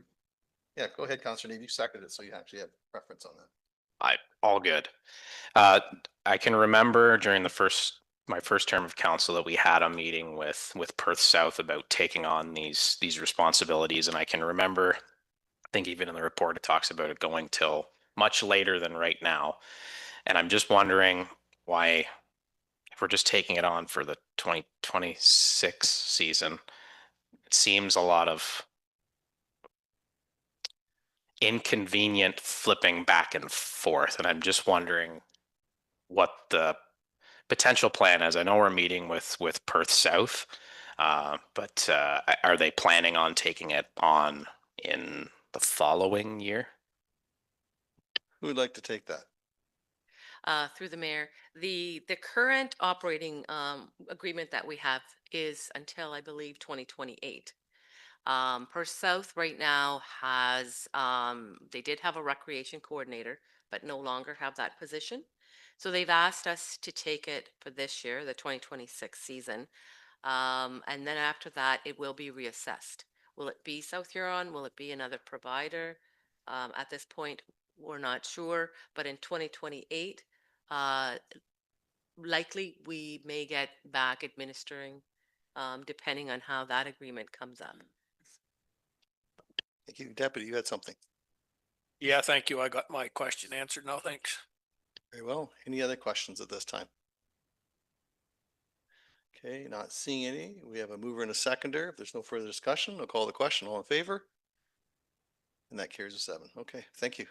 yeah, go ahead, Councillor Neeb. You seconded it, so you actually have preference on that. All good. I can remember during my first term of council that we had a meeting with Perth South about taking on these responsibilities, and I can remember, I think even in the report it talks about it going till much later than right now. And I'm just wondering why, if we're just taking it on for the 2026 season, it seems a lot of inconvenient flipping back and forth. And I'm just wondering what the potential plan is. I know we're meeting with Perth South, but are they planning on taking it on in the following year? Who would like to take that? Through the mayor, the current operating agreement that we have is until, I believe, 2028. Perth South right now has, they did have a recreation coordinator, but no longer have that position. So they've asked us to take it for this year, the 2026 season. And then after that, it will be reassessed. Will it be South Huron? Will it be another provider? At this point, we're not sure, but in 2028, likely we may get back administering, depending on how that agreement comes up. Thank you. Deputy, you had something. Yeah, thank you. I got my question answered. No, thanks. Very well. Any other questions at this time? Okay, not seeing any. We have a mover and a seconder. If there's no further discussion, I'll call the question. All in favor? And that carries a 7. Okay, thank you.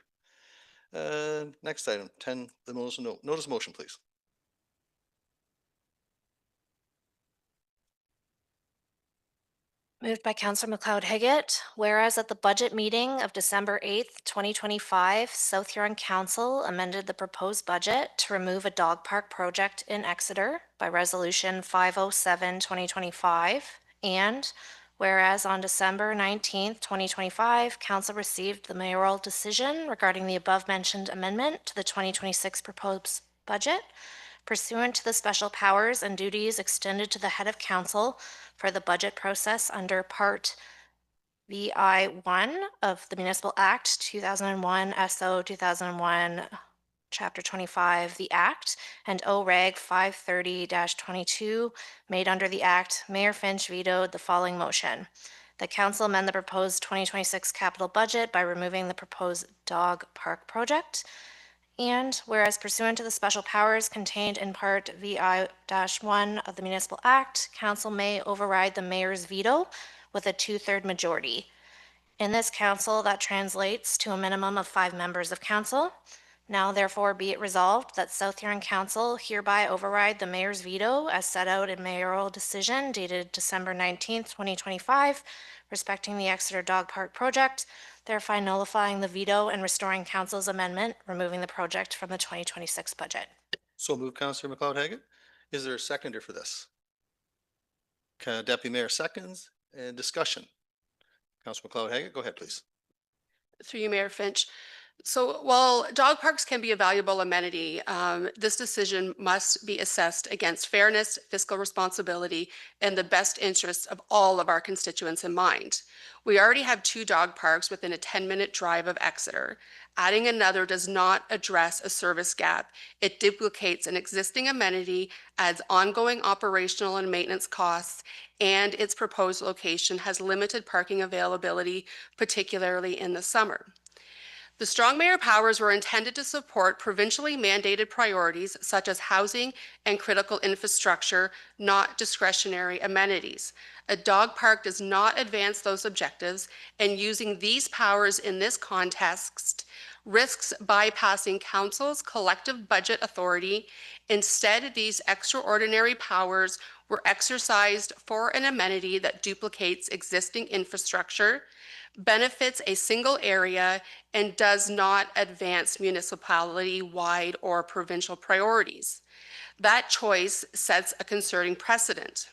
Next item, 10, the notice motion, please. Moved by Councillor McLeod Higgett, whereas at the budget meeting of December 8th, 2025, South Huron Council amended the proposed budget to remove a dog park project in Exeter by resolution 507-2025 And whereas on December 19th, 2025, Council received the mayoral decision regarding the above-mentioned amendment to the 2026 proposed budget, pursuant to the special powers and duties extended to the head of council for the budget process under Part VI-1 of the Municipal Act 2001 SO 2001 Chapter 25, the Act, and OREG 530-22, made under the Act, Mayor Finch vetoed the following motion. The council amend the proposed 2026 capital budget by removing the proposed dog park project. And whereas pursuant to the special powers contained in Part VI-1 of the Municipal Act, council may override the mayor's veto with a 2/3 majority. In this council, that translates to a minimum of 5 members of council. Now therefore be it resolved that South Huron Council hereby override the mayor's veto as set out in mayoral decision dated December 19th, 2025, respecting the Exeter Dog Park project, thereby nullifying the veto and restoring council's amendment, removing the project from the 2026 budget. So move, Councillor McLeod-Haggett. Is there a seconder for this? Deputy Mayor seconds and discussion. Councillor McLeod-Haggett, go ahead, please. Through you, Mayor Finch. So while dog parks can be a valuable amenity, this decision must be assessed against fairness, fiscal responsibility, and the best interests of all of our constituents in mind. We already have 2 dog parks within a 10-minute drive of Exeter. Adding another does not address a service gap. It duplicates an existing amenity, adds ongoing operational and maintenance costs, and its proposed location has limited parking availability, particularly in the summer. The strong mayor powers were intended to support provincially mandated priorities such as housing and critical infrastructure, not discretionary amenities. A dog park does not advance those objectives, and using these powers in this context risks bypassing council's collective budget authority. Instead, these extraordinary powers were exercised for an amenity that duplicates existing infrastructure, benefits a single area, and does not advance municipality-wide or provincial priorities. That choice sets a concerning precedent.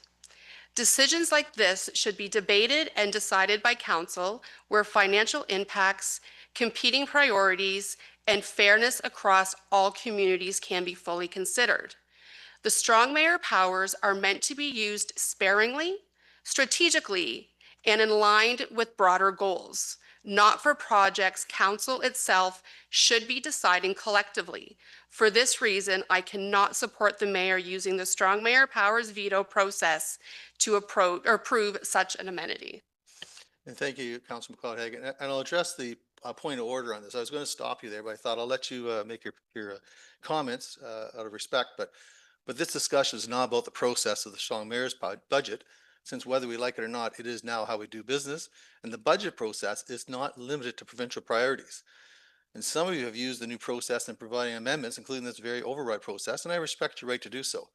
Decisions like this should be debated and decided by council, where financial impacts, competing priorities, and fairness across all communities can be fully considered. The strong mayor powers are meant to be used sparingly, strategically, and aligned with broader goals, not for projects council itself should be deciding collectively. For this reason, I cannot support the mayor using the strong mayor powers veto process to approve such an amenity. And thank you, Councillor McLeod-Haggett. And I'll address the point of order on this. I was going to stop you there, but I thought I'll let you make your comments out of respect. But this discussion is not about the process of the strong mayor's budget, since whether we like it or not, it is now how we do business. And the budget process is not limited to provincial priorities. And some of you have used the new process in providing amendments, including this very override process, and I respect your right to do so.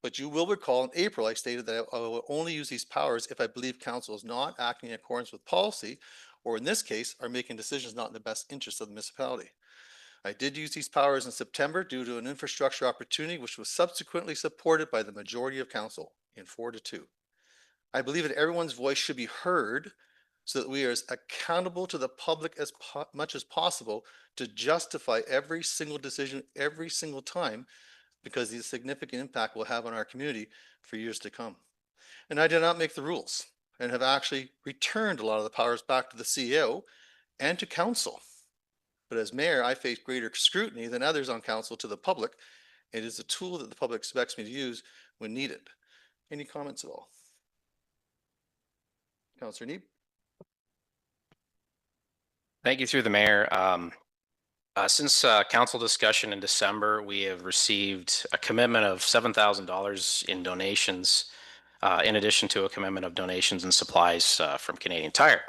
But you will recall in April, I stated that I will only use these powers if I believe council is not acting in accordance with policy, or in this case, are making decisions not in the best interest of the municipality. I did use these powers in September due to an infrastructure opportunity, which was subsequently supported by the majority of council in 4-2. I believe that everyone's voice should be heard so that we are as accountable to the public as much as possible to justify every single decision every single time, because the significant impact will have on our community for years to come. And I did not make the rules and have actually returned a lot of the powers back to the CEO and to council. But as mayor, I face greater scrutiny than others on council to the public. It is a tool that the public expects me to use when needed. Any comments at all? Councillor Neeb. Thank you through the mayor. Since council discussion in December, we have received a commitment of $7,000 in donations, in addition to a commitment of donations and supplies from Canadian Tire.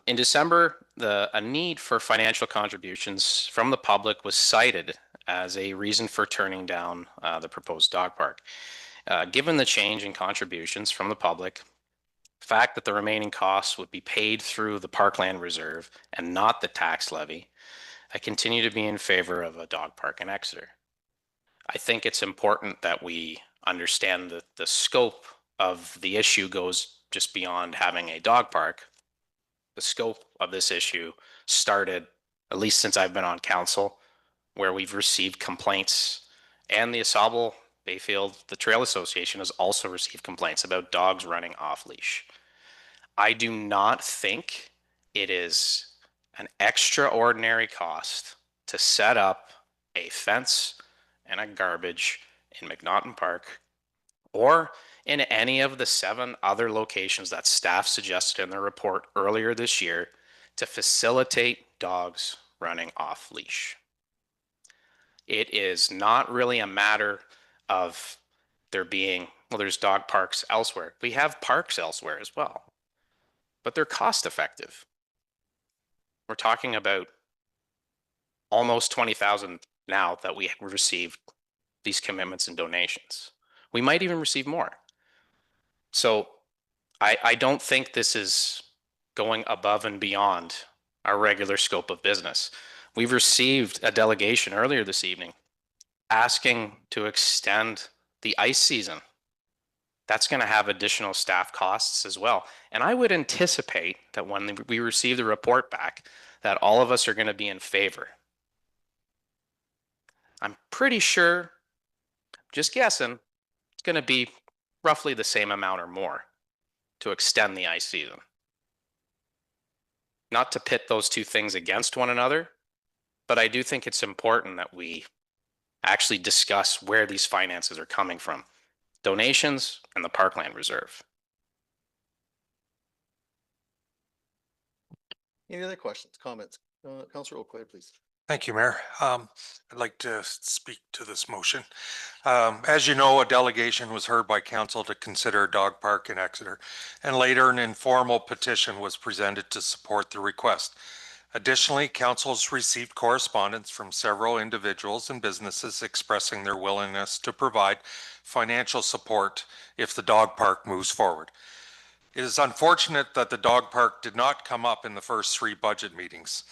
In December, a need for financial contributions from the public was cited as a reason for turning down the proposed dog park. Given the change in contributions from the public, the fact that the remaining costs would be paid through the Parkland Reserve and not the tax levy, I continue to be in favor of a dog park in Exeter. I think it's important that we understand the scope of the issue goes just beyond having a dog park. The scope of this issue started, at least since I've been on council, where we've received complaints, and the AuSable Bayfield, the Trail Association, has also received complaints about dogs running off leash. I do not think it is an extraordinary cost to set up a fence and a garbage in McNaughton Park or in any of the 7 other locations that staff suggested in their report earlier this year to facilitate dogs running off leash. It is not really a matter of there being, well, there's dog parks elsewhere. We have parks elsewhere as well, but they're cost effective. We're talking about almost 20,000 now that we have received these commitments and donations. We might even receive more. So I don't think this is going above and beyond our regular scope of business. We've received a delegation earlier this evening asking to extend the ice season. That's going to have additional staff costs as well. And I would anticipate that when we receive the report back, that all of us are going to be in favor. I'm pretty sure, just guessing, it's going to be roughly the same amount or more to extend the ice season. Not to pit those two things against one another, but I do think it's important that we actually discuss where these finances are coming from. Donations and the Parkland Reserve. Any other questions, comments? Councillor O'Quaid, please. Thank you, Mayor. I'd like to speak to this motion. As you know, a delegation was heard by council to consider a dog park in Exeter, and later an informal petition was presented to support the request. Additionally, council's received correspondence from several individuals and businesses expressing their willingness to provide financial support if the dog park moves forward. It is unfortunate that the dog park did not come up in the first 3 budget meetings.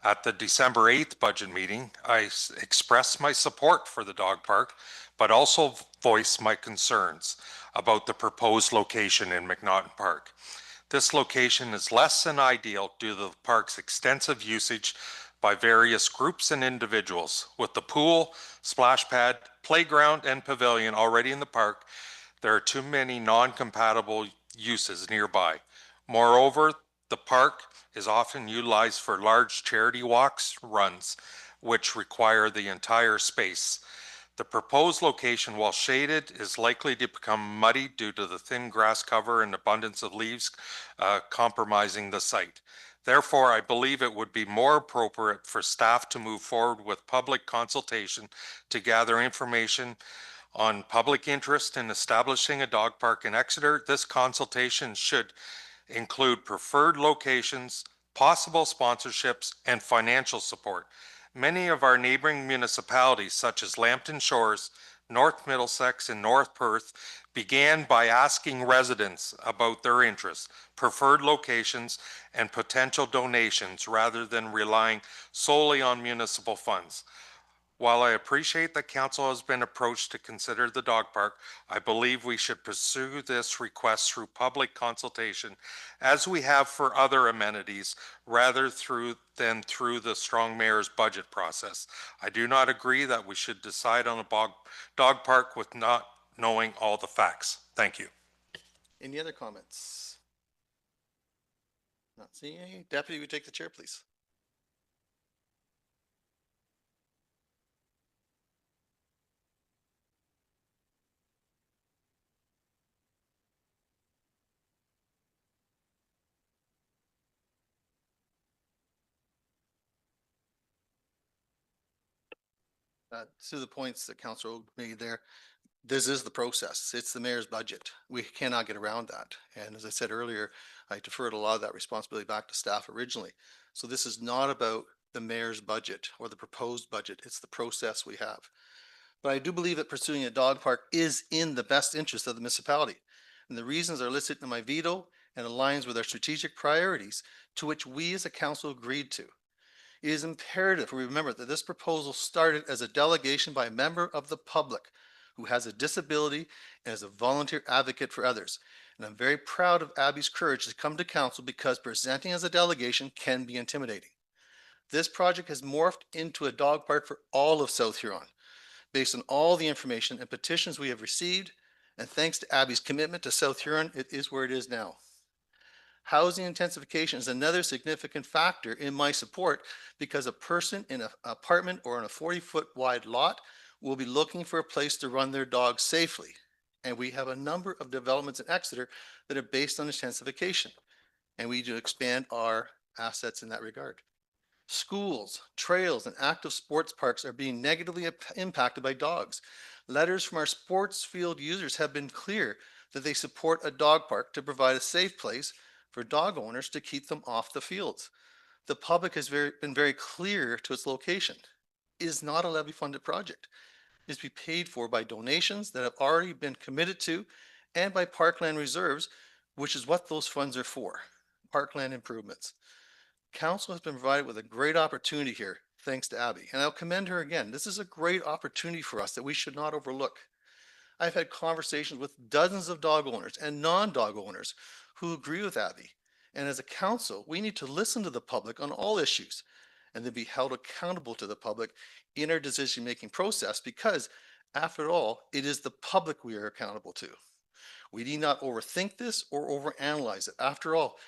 At the December 8th budget meeting, I expressed my support for the dog park, but also voiced my concerns about the proposed location in McNaughton Park. This location is less than ideal due to the park's extensive usage by various groups and individuals. With the pool, splash pad, playground, and pavilion already in the park, there are too many non-compatible uses nearby. Moreover, the park is often utilized for large charity walks, runs, which require the entire space. The proposed location, while shaded, is likely to become muddy due to the thin grass cover and abundance of leaves compromising the site. Therefore, I believe it would be more appropriate for staff to move forward with public consultation to gather information on public interest in establishing a dog park in Exeter. This consultation should include preferred locations, possible sponsorships, and financial support. Many of our neighboring municipalities, such as Lambton Shores, North Middlesex, and North Perth, began by asking residents about their interests, preferred locations, and potential donations rather than relying solely on municipal funds. While I appreciate that council has been approached to consider the dog park, I believe we should pursue this request through public consultation, as we have for other amenities, rather than through the Strong Mayor's budget process. I do not agree that we should decide on a dog park with not knowing all the facts. Thank you. Any other comments? Not seeing any. Deputy, we take the chair, please. To the points that Councilor made there, this is the process. It's the mayor's budget. We cannot get around that. And as I said earlier, I deferred a lot of that responsibility back to staff originally. So this is not about the mayor's budget or the proposed budget. It's the process we have. But I do believe that pursuing a dog park is in the best interest of the municipality. And the reasons are listed in my veto and aligns with our strategic priorities, to which we as a council agreed to. It is imperative we remember that this proposal started as a delegation by a member of the public who who has a disability and is a volunteer advocate for others. And I'm very proud of Abby's courage to come to council because presenting as a delegation can be intimidating. This project has morphed into a dog park for all of South Huron, based on all the information and petitions we have received, and thanks to Abby's commitment to South Huron, it is where it is now. Housing intensification is another significant factor in my support because a person in an apartment or in a 40-foot wide lot will be looking for a place to run their dog safely. And we have a number of developments in Exeter that are based on intensification, and we need to expand our assets in that regard. Schools, trails, and active sports parks are being negatively impacted by dogs. Letters from our sports field users have been clear that they support a dog park to provide a safe place for dog owners to keep them off the fields. The public has been very clear to its location. It is not a levy-funded project. It is to be paid for by donations that have already been committed to and by parkland reserves, which is what those funds are for, parkland improvements. Council has been provided with a great opportunity here, thanks to Abby, and I'll commend her again. This is a great opportunity for us that we should not overlook. I've had conversations with dozens of dog owners and non-dog owners who agree with Abby. And as a council, we need to listen to the public on all issues and then be held accountable to the public in our decision-making process because, after all, it is the public we are accountable to. We need not overthink this or overanalyze it. After all,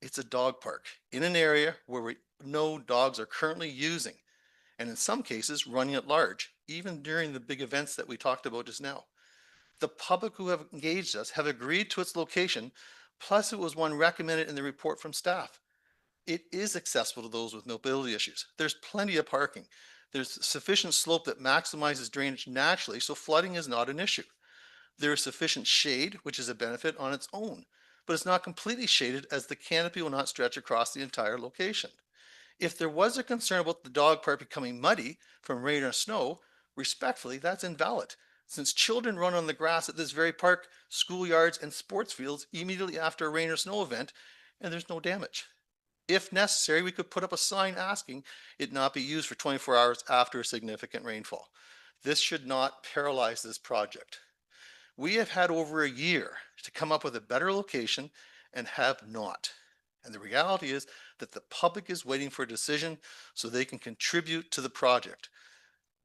it's a dog park in an area where we know dogs are currently using, and in some cases running at large, even during the big events that we talked about just now. The public who have engaged us have agreed to its location, plus it was one recommended in the report from staff. It is accessible to those with mobility issues. There's plenty of parking. There's sufficient slope that maximizes drainage naturally, so flooding is not an issue. There is sufficient shade, which is a benefit on its own, but it's not completely shaded as the canopy will not stretch across the entire location. If there was a concern about the dog park becoming muddy from rain or snow, respectfully, that's invalid, since children run on the grass at this very park, schoolyards, and sports fields immediately after a rain or snow event, and there's no damage. If necessary, we could put up a sign asking it not be used for 24 hours after a significant rainfall. This should not paralyze this project. We have had over a year to come up with a better location and have not. And the reality is that the public is waiting for a decision so they can contribute to the project.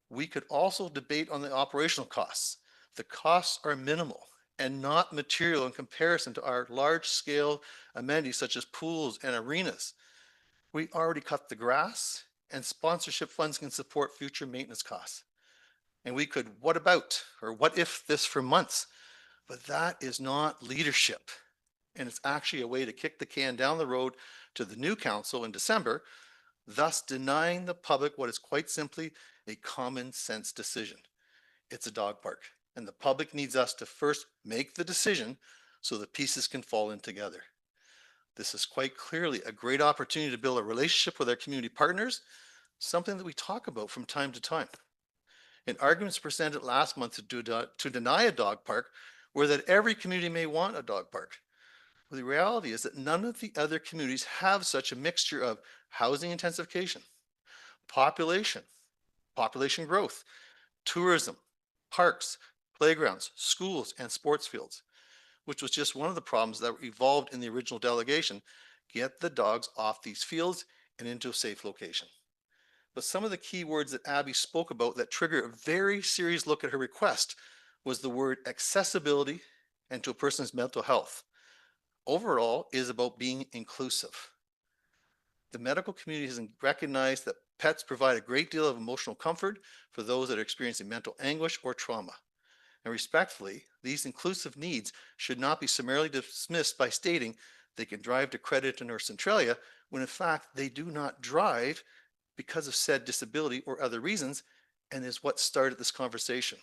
We could also debate on the operational costs. The costs are minimal and not material in comparison to our large-scale amenities such as pools and arenas. We already cut the grass, and sponsorship funds can support future maintenance costs. And we could what about or what if this for months, but that is not leadership. And it's actually a way to kick the can down the road to the new council in December, thus denying the public what is quite simply a common sense decision. It's a dog park, and the public needs us to first make the decision so the pieces can fall in together. This is quite clearly a great opportunity to build a relationship with our community partners, something that we talk about from time to time. And arguments presented last month to deny a dog park were that every community may want a dog park. Well, the reality is that none of the other communities have such a mixture of housing intensification, population growth, tourism, parks, playgrounds, schools, and sports fields, which was just one of the problems that evolved in the original delegation. Get the dogs off these fields and into a safe location. But some of the key words that Abby spoke about that trigger a very serious look at her request was the word accessibility and to a person's mental health. Overall, it is about being inclusive. The medical community has recognized that pets provide a great deal of emotional comfort for those that are experiencing mental anguish or trauma. And respectfully, these inclusive needs should not be summarily dismissed by stating they can drive to Credit or Centralia when in fact they do not drive because of said disability or other reasons, and is what started this conversation.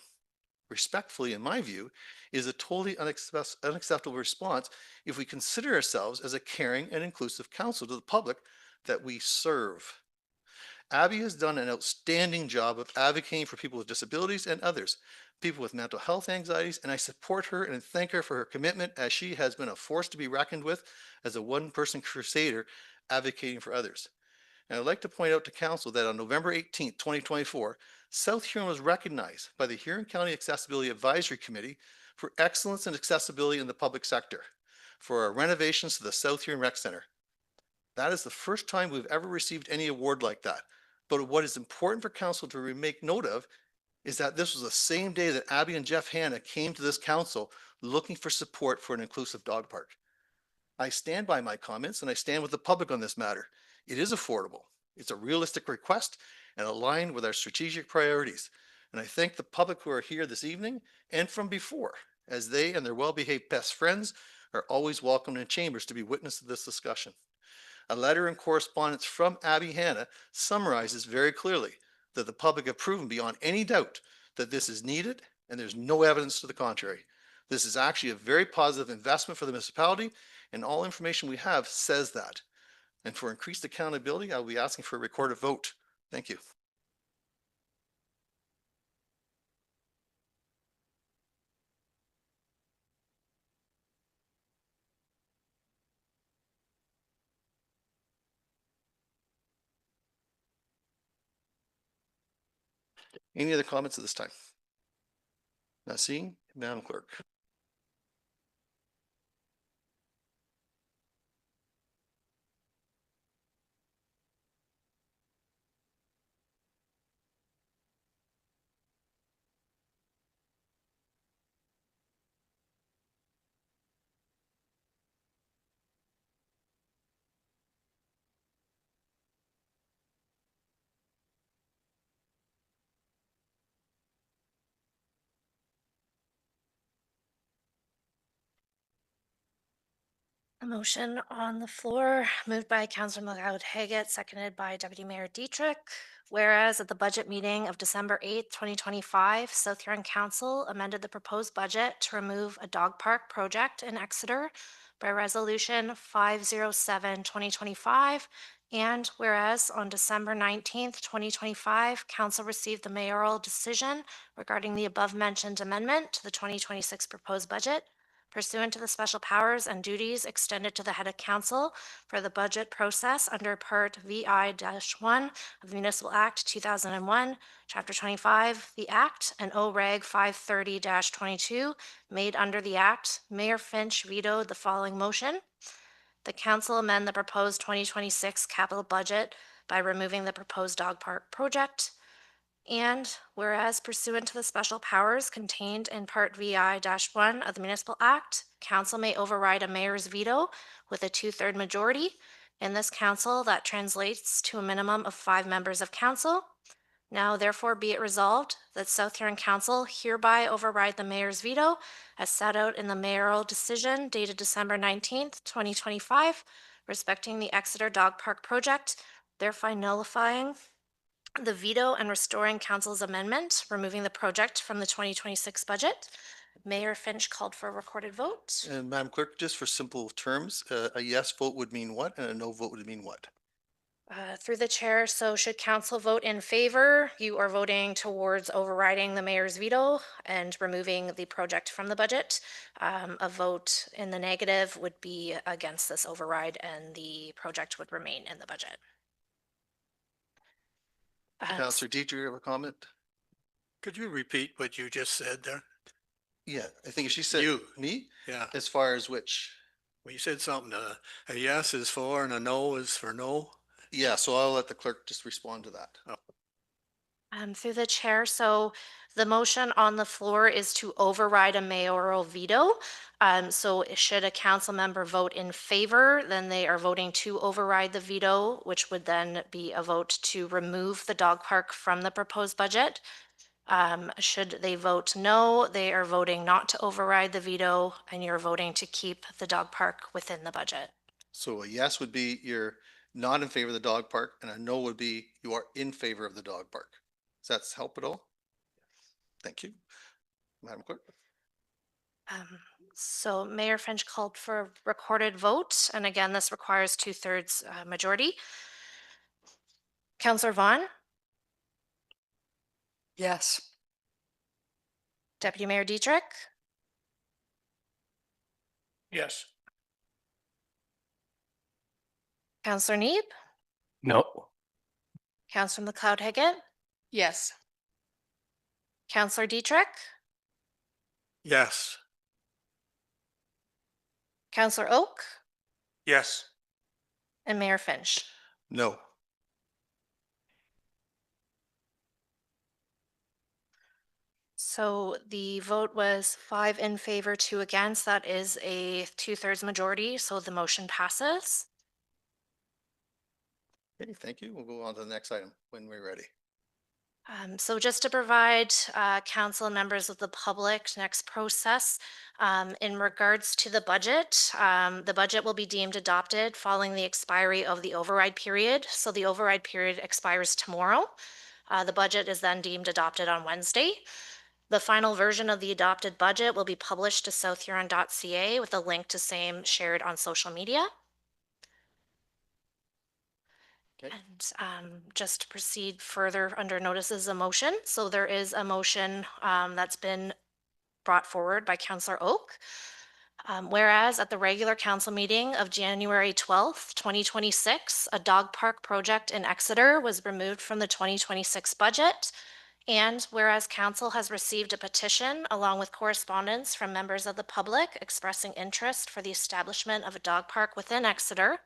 Respectfully, in my view, is a totally unacceptable response if we consider ourselves as a caring and inclusive council to the public that we serve. Abby has done an outstanding job of advocating for people with disabilities and others, people with mental health anxieties, and I support her and thank her for her commitment as she has been a force to be reckoned with as a one-person crusader advocating for others. And I'd like to point out to council that on November 18th, 2024, South Huron was recognized by the Huron County Accessibility Advisory Committee for excellence in accessibility in the public sector for our renovations to the South Huron Rec Center. That is the first time we've ever received any award like that. But what is important for council to make note of is that this was the same day that Abby and Jeff Hanna came to this council looking for support for an inclusive dog park. I stand by my comments and I stand with the public on this matter. It is affordable. It's a realistic request and aligned with our strategic priorities. And I thank the public who are here this evening and from before, as they and their well-behaved best friends are always welcome in chambers to be witness to this discussion. A letter and correspondence from Abby Hanna summarizes very clearly that the public have proven beyond any doubt that this is needed and there's no evidence to the contrary. This is actually a very positive investment for the municipality, and all information we have says that. And for increased accountability, I'll be asking for a recorded vote. Thank you. Any other comments at this time? Not seeing, Madam Clerk. A motion on the floor, moved by Councillor McLeod-Haggett, seconded by Deputy Mayor Dietrich. Whereas at the budget meeting of December 8th, 2025, South Huron Council amended the proposed budget to remove a dog park project in Exeter by Resolution 507-2025. And whereas on December 19th, 2025, Council received the mayoral decision regarding the above-mentioned amendment to the 2026 proposed budget, pursuant to the special powers and duties extended to the head of council for the budget process under Part VI-1 of the Municipal Act 2001, Chapter 25, the Act, and OReg 530-22, made under the Act, Mayor Finch vetoed the following motion. The council amend the proposed 2026 capital budget by removing the proposed dog park project. And whereas pursuant to the special powers contained in Part VI-1 of the Municipal Act, council may override a mayor's veto with a 2/3 majority. In this council, that translates to a minimum of 5 members of council. Now therefore be it resolved that South Huron Council hereby override the mayor's veto as set out in the mayoral decision dated December 19th, 2025, respecting the Exeter Dog Park project, thereby nullifying the veto and restoring council's amendment, removing the project from the 2026 budget. Mayor Finch called for a recorded vote. And Madam Clerk, just for simple terms, a yes vote would mean what and a no vote would mean what? Through the chair, so should council vote in favor, you are voting towards overriding the mayor's veto and removing the project from the budget. A vote in the negative would be against this override and the project would remain in the budget. Councillor Dietrich, you have a comment? Could you repeat what you just said there? Yeah, I think she said. You. Me? Yeah, As far as which? well, you said something, a yes is for and a no is for no. Yeah, so I'll let the clerk just respond to that. Through the chair, so the motion on the floor is to override a mayoral veto. So should a council member vote in favor, then they are voting to override the veto, which would then be a vote to remove the dog park from the proposed budget. Should they vote no, they are voting not to override the veto, and you're voting to keep the dog park within the budget. So a yes would be you're not in favor of the dog park, and a no would be you are in favor of the dog park. Does that help at all? Thank you. Madam Clerk? So Mayor Finch called for a recorded vote, and again, this requires 2/3 majority. Councillor Vaughn, Yes. Deputy Mayor Dietrich, Yes. Councillor Neeb, No. Counselor McLeod Higgett, Yes. Counselor Dietrich, Yes. Counselor Oak, Yes. and Mayor Finch. No. So the vote was 5 in favor, 2 against. That is a 2/3 majority, so the motion passes. Okay, thank you. We'll go on to the next item when we're ready. So just to provide council and members of the public next process, in regards to the budget will be deemed adopted following the expiry of the override period. So the override period expires tomorrow. The budget is then deemed adopted on Wednesday. The final version of the adopted budget will be published to southhuron.ca with a link to same shared on social media. Okay. And just to proceed further under notices of motion. So there is a motion that's been brought forward by Councillor Oak. Whereas at the regular council meeting of January 12th, 2026, a dog park project in Exeter was removed from the 2026 budget. And whereas council has received a petition along with correspondence from members of the public expressing interest for the establishment of a dog park within Exeter.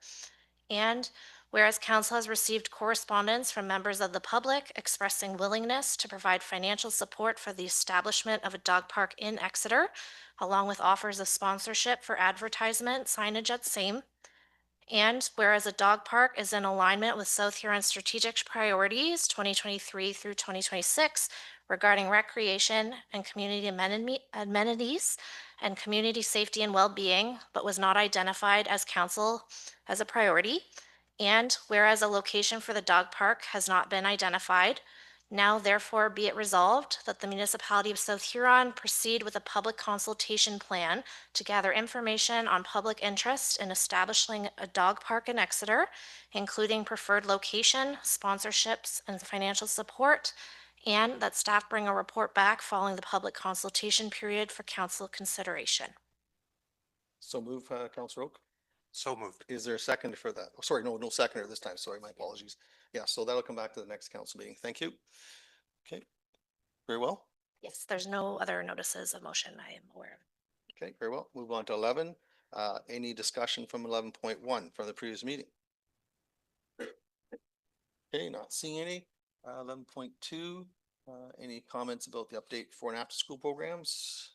And whereas council has received correspondence from members of the public expressing willingness to provide financial support for the establishment of a dog park in Exeter, along with offers of sponsorship for advertisement signage at same. And whereas a dog park is in alignment with South Huron strategic priorities 2023 through 2026 regarding recreation and community amenities and community safety and well-being, but was not identified as council as a priority. And whereas a location for the dog park has not been identified, now therefore be it resolved that the municipality of South Huron proceed with a public consultation plan to gather information on public interest in establishing a dog park in Exeter, including preferred location, sponsorships, and financial support, and that staff bring a report back following the public consultation period for council consideration. So move, Councillor Oak. So moved. Is there a second for that? Oh, sorry, no seconder this time. Sorry, my apologies. Yeah, so that'll come back to the next council meeting. Thank you. Okay, very well. Yes, there's no other notices of motion I am aware of. Okay, very well. Move on to 11. Any discussion from 11.1 from the previous meeting? Okay, not seeing any. 11.2, any comments about the update for and after school programs?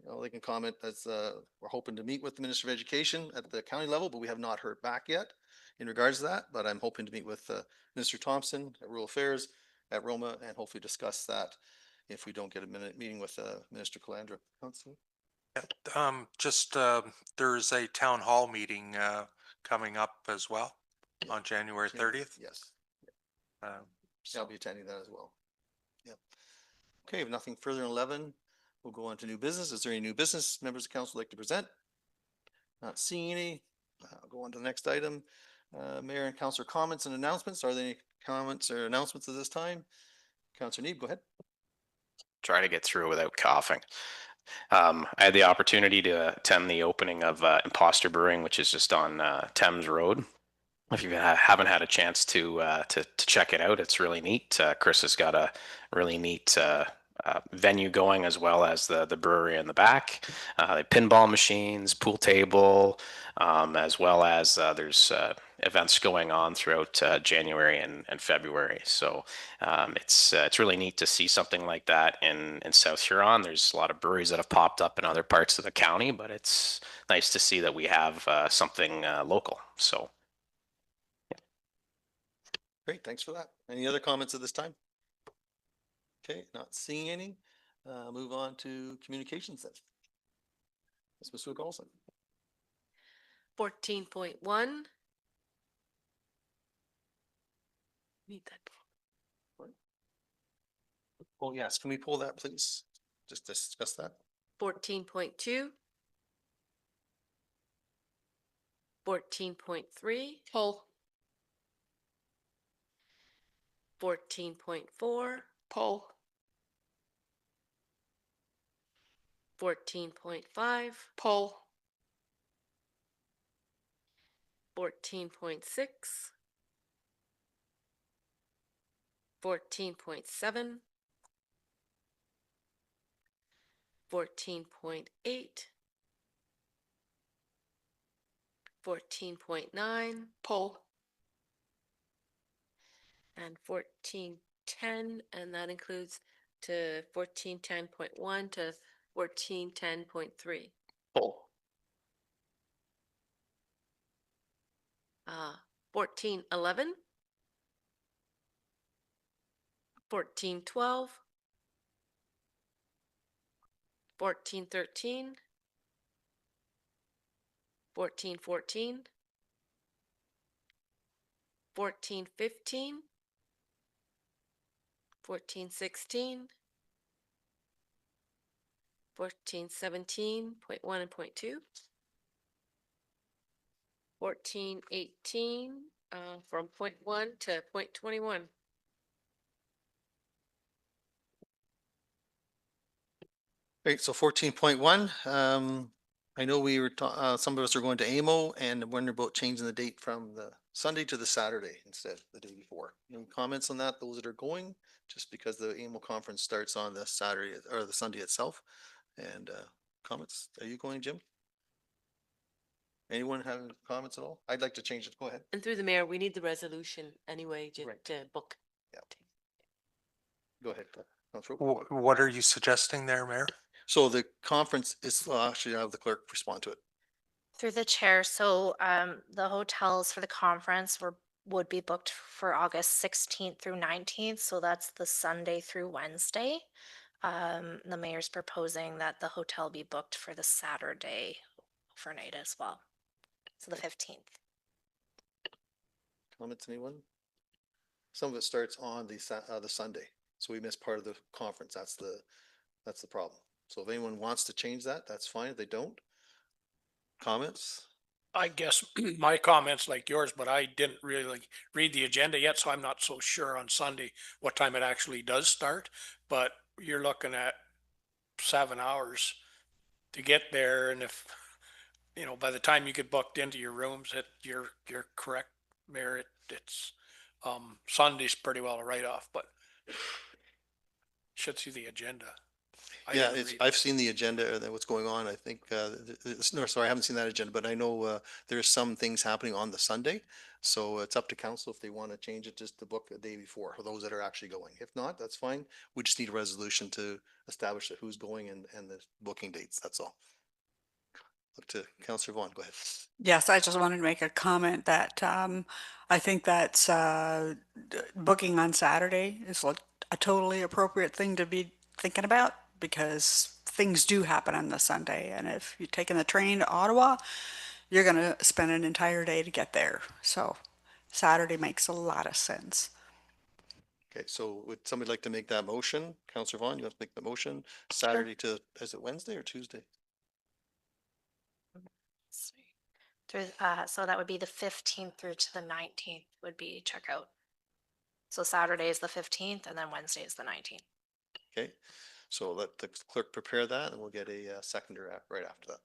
All they can comment as we're hoping to meet with the Minister of Education at the county level, but we have not heard back yet in regards to that. But I'm hoping to meet with Minister Thompson at Rural Affairs at Roma and hopefully discuss that if we don't get a meeting with Minister Calandra. Councilor? There's a town hall meeting coming up as well on January 30th. Yes. I'll be attending that as well. Yep. Okay, if nothing further in 11, we'll go on to new business. Is there any new business members of council like to present? Not seeing any. I'll go on to the next item. Mayor and councillor comments and announcements. Are there any comments or announcements at this time? Councillor Neeb, go ahead. Try to get through without coughing. I had the opportunity to attend the opening of Imposter Brewing, which is just on Thames Road. If you haven't had a chance to check it out, it's really neat. Chris has got a really neat venue going, as well as the brewery in the back. Pinball machines, pool table, as well as there's events going on throughout January and February. So it's really neat to see something like that in South Huron. There's a lot of breweries that have popped up in other parts of the county, but it's nice to see that we have something local. So. Great, thanks for that. Any other comments at this time? Okay, not seeing any. Move on to communications then. Ms. Mr. Olson. 14.1. Need that. Oh, yes, can we pull that, please? Just discuss that. 14.2. 14.3. Pull. 14.4. Pull. 14.5. Pull. 14.6. 14.7, 14.8, 14.9, Pull. and 14.10, and that includes to 14.10.1 to 14.10.3. Pull. 14.11, 14.12, 14.13, 14.14, 14.15, 14.16, 14.17.1 and point 2, 14.18 from point 1 to point 21. Great, so 14.1, I know we were, some of us are going to AMO and wondering about changing the date from the Sunday to the Saturday instead of the day before. Any comments on that, those that are going, just because the AMO conference starts on the Saturday or the Sunday itself? And comments, are you going, Jim? Anyone having comments at all? I'd like to change it, go ahead. And through the mayor, we need the resolution anyway to book. Go ahead. Councilor Oak. What are you suggesting there, Mayor? So the conference is, actually, I have the clerk respond to it. Through the chair, so the hotels for the conference would be booked for August 16th through 19th, so that's the Sunday through Wednesday. The mayor's proposing that the hotel be booked for the Saturday overnight as well, so the 15th. Comments, anyone? Some of it starts on the Sunday, so we miss part of the conference. That's the problem. So if anyone wants to change that, that's fine. If they don't, comments? I guess my comments like yours, but I didn't really read the agenda yet, so I'm not so sure on Sunday what time it actually does start. But you're looking at 7 hours to get there, and if, you know, by the time you get booked into your rooms, you're correct, Mayor, it's Sunday's pretty well a write-off, but should see the agenda. I Yeah, didn't it's, read I've seen the agenda and what's going on. I think, no, sorry, I haven't seen that agenda, but I know, there's some things happening on the Sunday. So it's up to council if they want to change it just to book a day before for those that are actually going. If not, that's fine. We just need a resolution to establish that who's going and the booking dates. That's all. Up to Councillor Vaughn, go ahead. Yes, I just wanted to make a comment that I think that's booking on Saturday is like a totally appropriate thing to be thinking about because things do happen on the Sunday. And if you're taking the train to Ottawa, you're going to spend an entire day to get there. So Saturday makes a lot of sense. Okay, so would somebody like to make that motion? Councillor Vaughn, you have to make the motion. Saturday to, is it Wednesday or Tuesday? So that would be the 15th through to the 19th would be checkout. So Saturday is the 15th and then Wednesday is the 19th. Okay, so let the clerk prepare that and we'll get a seconder right after that.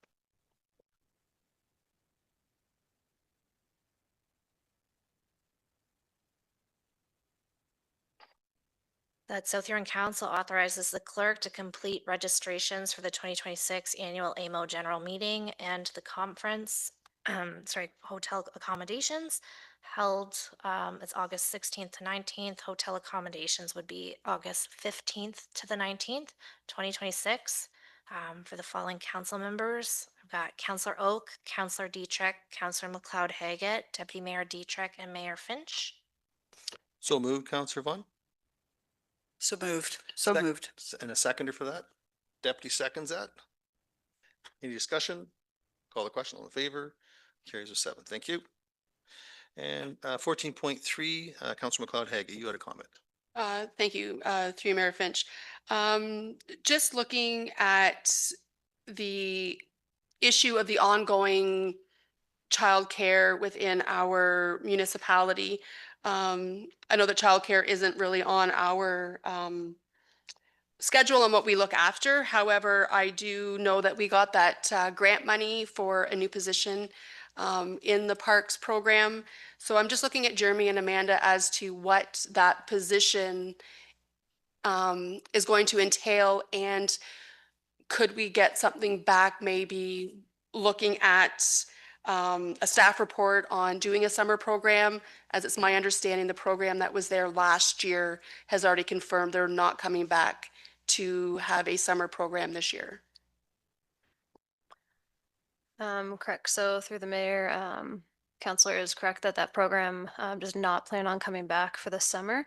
That South Huron Council authorizes the clerk to complete registrations for the 2026 annual AMO general meeting and the conference, hotel accommodations held, it's August 16th to 19th. Hotel accommodations would be August 15th to the 19th, 2026. For the following council members, I've got Councillor Oak, Councillor Dietrich, Councillor McLeod-Haggett, Deputy Mayor Dietrich, and Mayor Finch. So moved, Councillor Vaughn? So moved. So moved. And a seconder for that? Deputy seconds that? Any discussion? Call the question. All in favor? Carries with 7. Thank you. And 14.3, Councillor McLeod-Haggett, you had a comment. Thank you, through Mayor Finch. Just looking at the issue of the ongoing childcare within our municipality. I know that childcare isn't really on our schedule and what we look after. However, I do know that we got that grant money for a new position in the parks program. So I'm just looking at Jeremy and Amanda as to what that position is going to entail, and could we get something back, maybe looking at a staff report on doing a summer program? As it's my understanding, the program that was there last year has already confirmed they're not coming back to have a summer program this year. Correct. So through the mayor, Counselor is correct that that program does not plan on coming back for the summer.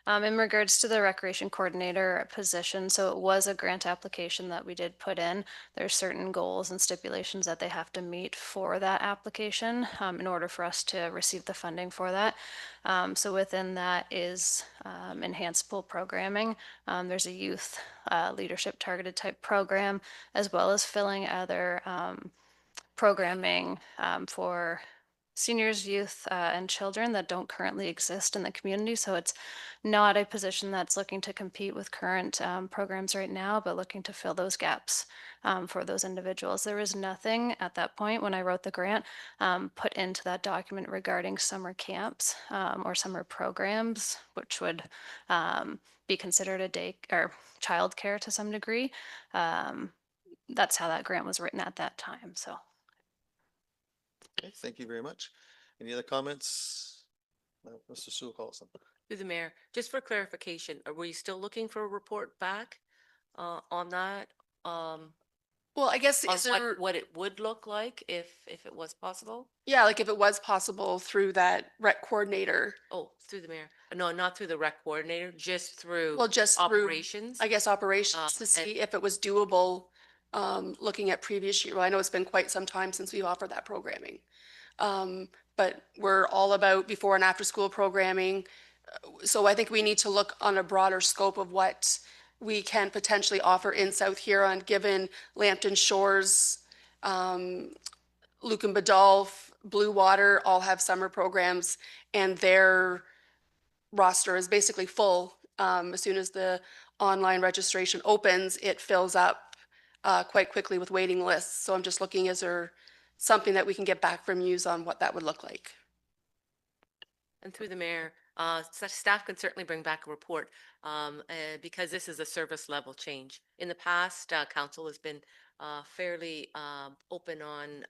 In regards to the recreation coordinator position, so it was a grant application that we did put in. There's certain goals and stipulations that they have to meet for that application in order for us to receive the funding for that. So within that is enhanced pool programming. There's a youth leadership targeted type program, as well as filling other programming for seniors, youth, and children that don't currently exist in the community. So it's not a position that's looking to compete with current programs right now, but looking to fill those gaps for those individuals. There was nothing at that point when I wrote the grant put into that document regarding summer camps or summer programs, which would be considered a day or childcare to some degree. That's how that grant was written at that time. So. Okay, thank you very much. Any other comments? Mr. Sewell Collison. Through the mayor, just for clarification, are we still looking for a report back on that? Well, I guess On is there, what it would look like if it was possible? yeah, like if it was possible through that rec coordinator. Oh, through the mayor. No, not through the rec coordinator, just through Well, just through, operations. I guess, operations to and- see if it was doable, looking at previous year. Well, I know it's been quite some time since we've offered that programming. But we're all about before and after school programming. So I think we need to look on a broader scope of what we can potentially offer in South Huron, given Lambton Shores, Lucan Badolf, Blue Water all have summer programs, and their roster is basically full. As soon as the online registration opens, it fills up quite quickly with waiting lists. So I'm just looking, is there something that we can get back from yous on what that would look like? And through the mayor, staff can certainly bring back a report because this is a service level change. In the past, council has been fairly open on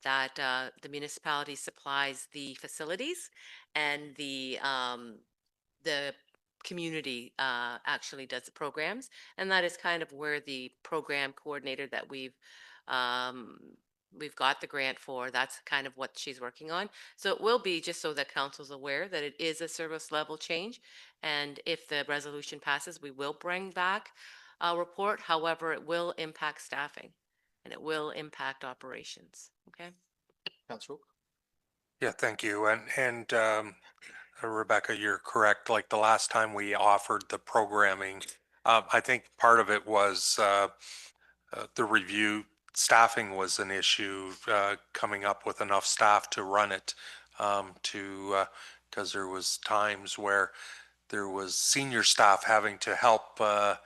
that the municipality supplies the facilities and the community actually does the programs. And that is kind of where the program coordinator that we've got the grant for, that's kind of what she's working on. So it will be, just so that council's aware, that it is a service level change. And if the resolution passes, we will bring back a report. However, it will impact staffing and it will impact operations. Okay. Councilor Oak. Yeah, thank you. And Rebecca, you're correct. Like the last time we offered the programming, I think part of it was the review. Staffing was an issue, coming up with enough staff to run it, because there was times where there was senior staff having to help to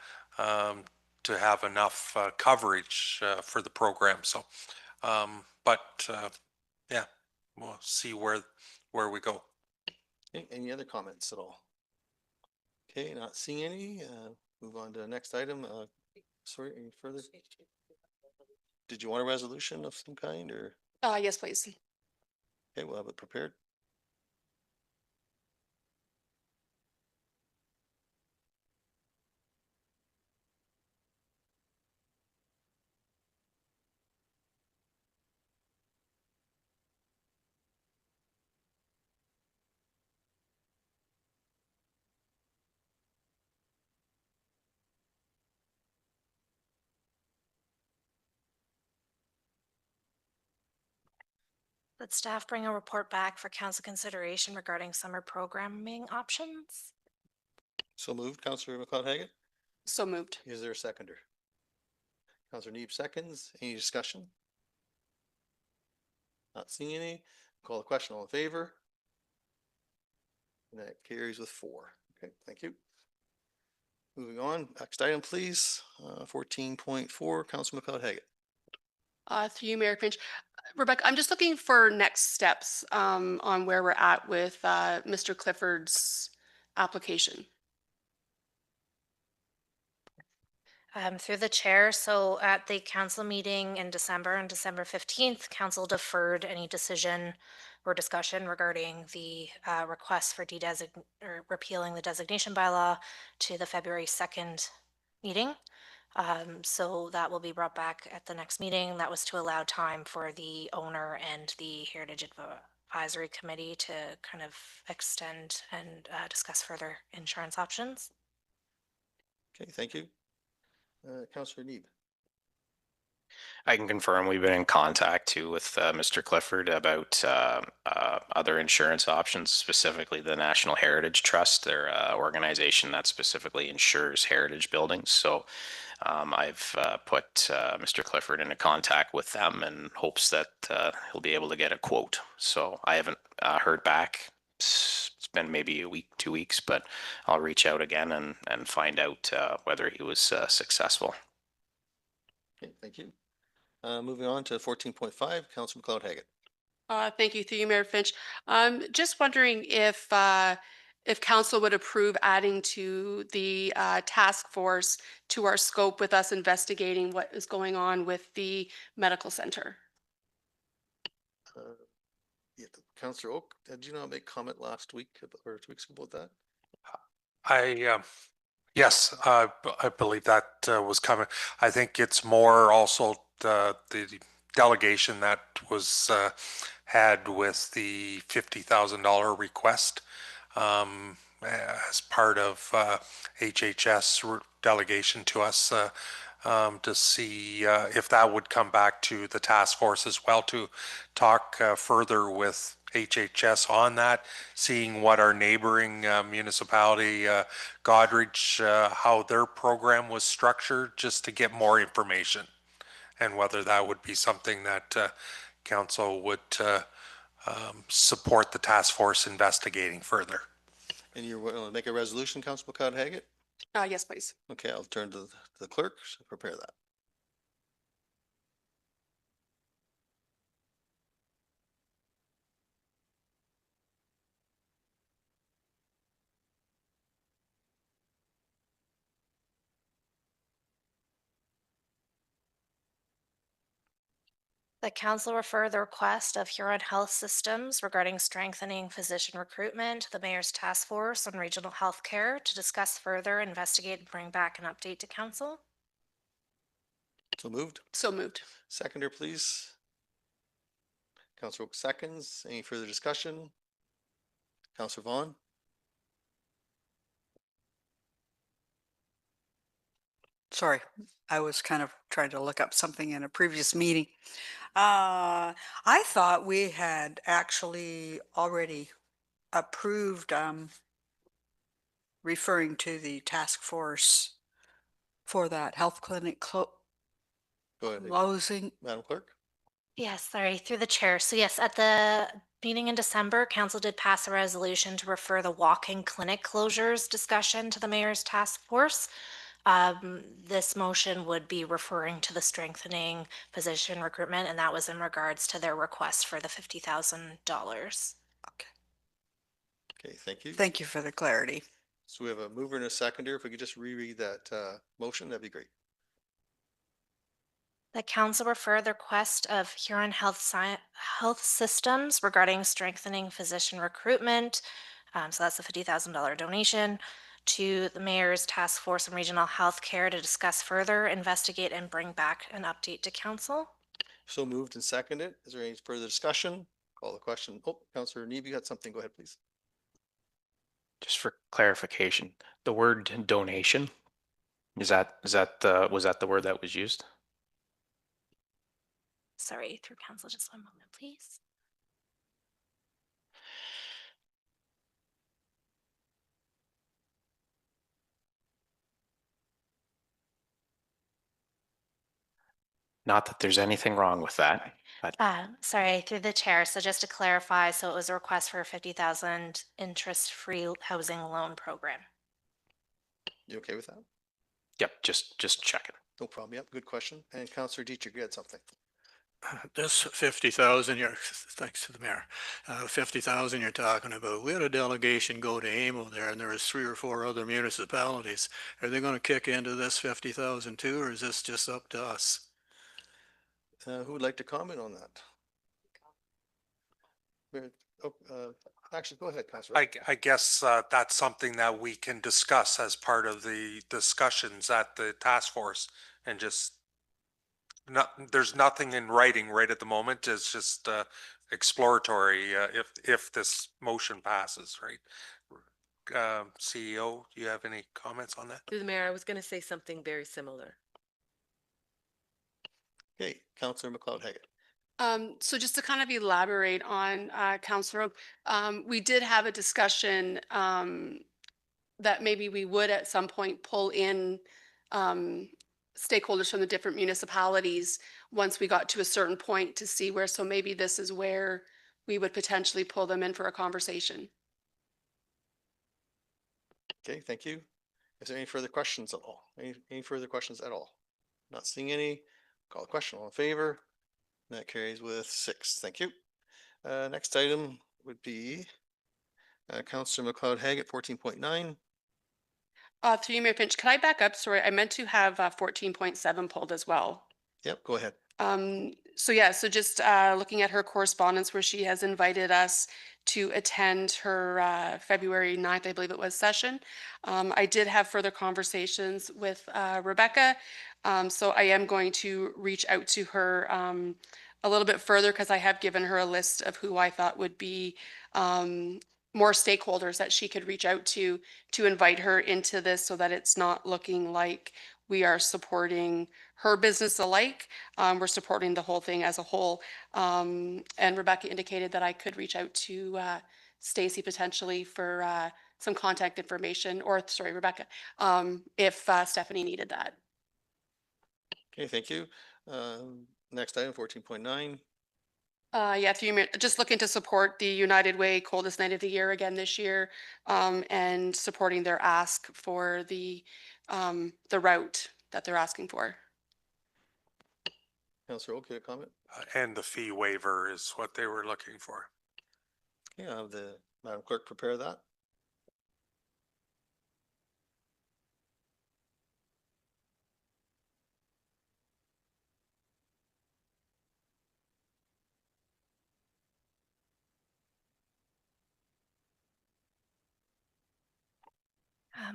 have enough coverage for the program. So, yeah, we'll see where we go. Okay, any other comments at all? Okay, not seeing any. Move on to the next item. Sorry, any further? Did you want a resolution of some kind or? Yes, please. Okay, we'll have it prepared. That staff bring a report back for council consideration regarding summer programming options. So moved, Councillor McLeod-Haggett. So moved. Is there a seconder? Councillor Neeb seconds. Any discussion? Not seeing any. Call the question. All in favor? And that carries with 4. Okay, thank you. Moving on, next item, please. 14.4, Councilor McLeod-Haggett. Through you, Mayor Finch. Rebecca, I'm just looking for next steps on where we're at with Mr. Clifford's application. Through the chair, so at the council meeting in December, on December 15th, council deferred any decision or discussion regarding the request for or repealing the designation bylaw to the February 2nd meeting. So that will be brought back at the next meeting. That was to allow time for the owner and the Heritage Advisory Committee to kind of extend and discuss further insurance options. Okay, thank you. Councillor Neeb. I can confirm we've been in contact too with Mr. Clifford about other insurance options, specifically the National Heritage Trust, their organization that specifically insures heritage buildings. So I've put Mr. Clifford into contact with them in hopes that he'll be able to get a quote. So I haven't heard back. It's been maybe a week, 2 weeks, but I'll reach out again and find out whether he was successful. Okay, thank you. Moving on to 14.5, Councillor McLeod-Haggett. Thank you, through you, Mayor Finch. Just wondering if council would approve adding to the task force to our scope with us investigating what is going on with the medical center. Yeah, Councillor Oak, did you not make comment last week or 2 weeks ago about that? Yes, I believe that was coming. I think it's more also the delegation that was had with the $50,000 request as part of HHS delegation to us to see if that would come back to the task force as well to talk further with HHS on that, seeing what our neighboring municipality, Goderich, how their program was structured, just to get more information, and whether that would be something that council would support the task force investigating further. And you're willing to make a resolution, Councillor McLeod-Haggett? Yes, please. Okay, I'll turn to the clerk to prepare that. The council refer the request of Huron Health Systems regarding strengthening physician recruitment to the mayor's task force on regional health care to discuss further, investigate, and bring back an update to council. So moved. So moved. Seconder, please. Councillor Oak seconds. Any further discussion? Councillor Vaughn? Sorry, I was kind of trying to look up something in a previous meeting. I thought we had actually already approved referring to the task force for that health clinic Go ahead, closing. Madam Clerk. Yes, sorry, through the chair. So yes, at the meeting in December, council did pass a resolution to refer the walk-in clinic closures discussion to the mayor's task force. This motion would be referring to the strengthening physician recruitment, and that was in regards to their request for the $50,000. Okay, thank you. Thank you for the clarity. So we have a mover and a seconder. If we could just reread that motion, that'd be great. The council refer the request of Huron Health Systems regarding strengthening physician recruitment. So that's a $50,000 donation to the mayor's task force on regional health care to discuss further, investigate, and bring back an update to council. So moved and seconded. Is there any further discussion? Call the question. Oh, Councillor Neeb, you got something. Go ahead, please. Just for clarification, the word donation, was that the word that was used? Sorry, through council, just one moment, please. Not that there's anything wrong with that, but Sorry, through the chair. So just to clarify, so it was a request for a $50,000 interest-free housing loan program. You okay with that? yep, just checking. No problem. Yep, good question. And Councillor Dietrich, you had something. This 50,000, thanks to the mayor, 50,000 you're talking about, we had a delegation go to AMO there and there was 3 or 4 other municipalities. Are they going to kick into this 50,000 too, or is this just up to us? Who would like to comment on that? Actually, go ahead, Councillor. I guess that's something that we can discuss as part of the discussions at the task force, and just there's nothing in writing right at the moment. It's just exploratory if this motion passes, right? CEO, do you have any comments on that? Through the mayor, I was going to say something very similar. Okay, Councillor McLeod Haggett. So just to kind of elaborate on Councillor Oak, we did have a discussion that maybe we would at some point pull in stakeholders from the different municipalities once we got to a certain point to see where, so maybe this is where we would potentially pull them in for a conversation. Okay, thank you. Is there any further questions at all? Any further questions at all? Not seeing any. Call the question. All in favor? That carries with 6. Thank you. Next item would be Councillor McLeod Haggett, 14.9. Through you, Mayor Finch, could I back up? Sorry, I meant to have 14.7 pulled as well. Yep, go ahead. So yeah, so just looking at her correspondence where she has invited us to attend her February 9th, I believe it was, session. I did have further conversations with Rebecca. So I am going to reach out to her a little bit further because I have given her a list of who I thought would be more stakeholders that she could reach out to invite her into this so that it's not looking like we are supporting her business alike. We're supporting the whole thing as a whole. And Rebecca indicated that I could reach out to Stacy potentially for some contact information, or sorry, Rebecca, if Stephanie needed that. Okay, thank you. Next item, 14.9. Yeah, just looking to support the United Way Coldest Night of the Year again this year, and supporting their ask for the route that they're asking for. Councillor Oak, a comment? And the fee waiver is what they were looking for. Okay, I'll have the Madam Clerk prepare that.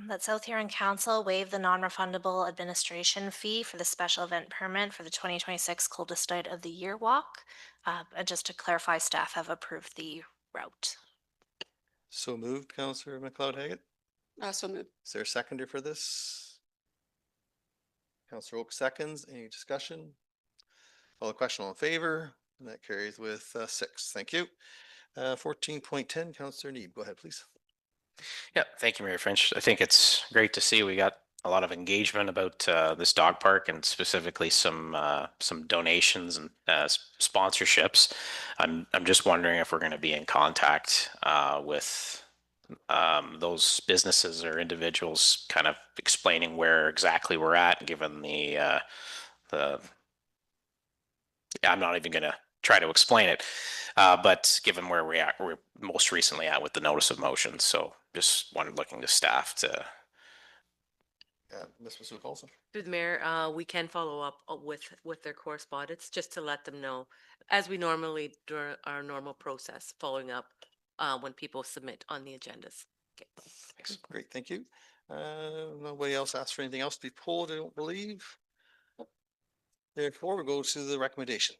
That South Huron Council waive the non-refundable administration fee for the special event permit for the 2026 Coldest Night of the Year walk. And just to clarify, staff have approved the route. So moved, Councillor McLeod Haggett. So moved. Is there a seconder for this? Councillor Oak seconds. Any discussion? Call the question. All in favor? And that carries with 6. Thank you. 14.10, Councillor Need. Go ahead, please. Yeah, thank you, Mayor Finch. I think it's great to see we got a lot of engagement about this dog park, and specifically some donations and sponsorships. I'm just wondering if we're going to be in contact with those businesses or individuals, kind of explaining where exactly we're at, given the I'm not even going to try to explain it, but given where we're most recently at with the notice of motion. So just looking to staff to. Ms. Masood also. Through the mayor, we can follow up with their correspondence just to let them know, as we normally do our normal process, following up when people submit on the agendas. Okay. Thanks. Great, thank you. Nobody else asked for anything else to be pulled, I don't believe. Therefore, we go to the recommendation.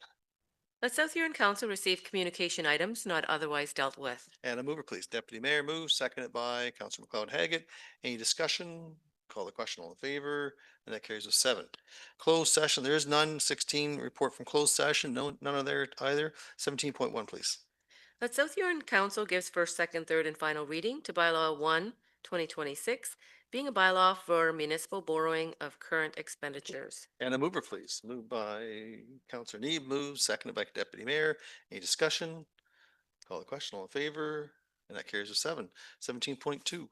Let South Huron Council receive communication items not otherwise dealt with. And a mover, please. Deputy Mayor moves, seconded by Councillor McLeod Haggett. Any discussion? Call the question. All in favor? And that carries with 7. Closed session, there is none. 16, report from closed session. No, none are there either. 17.1, please. Let South Huron Council gives first, second, third, and final reading to Bylaw 1, 2026, being a bylaw for municipal borrowing of current expenditures. And a mover, please. Moved by Councillor Need, moves, seconded by Deputy Mayor. Any discussion? Call the question. All in favor? And that carries with 7. 17.2.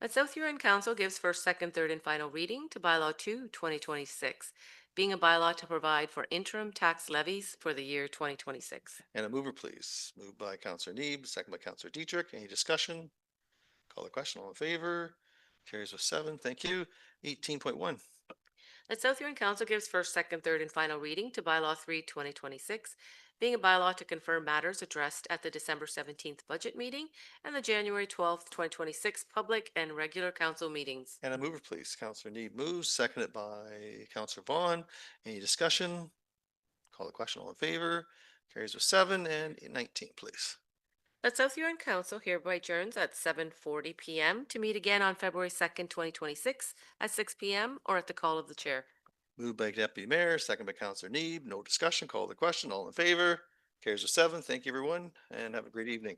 Let South Huron Council gives first, second, third, and final reading to Bylaw 2, 2026, being a bylaw to provide for interim tax levies for the year 2026. And a mover, please. Moved by Counselor Neeb, second by Counselor Dietrich. Any discussion? Call the question. All in favor? Carries with 7. Thank you. 18.1. That South Huron Council gives first, second, third, and final reading to Bylaw 3, 2026, being a bylaw to confirm matters addressed at the December 17th budget meeting and the January 12th, 2026 public and regular council meetings. And a mover, please. Counselor Neeb moves, seconded by Counselor Vaughn. Any discussion? Call the question. All in favor? Carries with 7. And 19, please. That South Huron Council hereby adjourns at 7:40 PM to meet again on February 2nd, 2026 at 6 PM or at the call of the chair. Moved by Deputy Mayor, second by Counselor Neeb. No discussion. Call the question. All in favor? Carries with 7. Thank you, everyone, and have a great evening.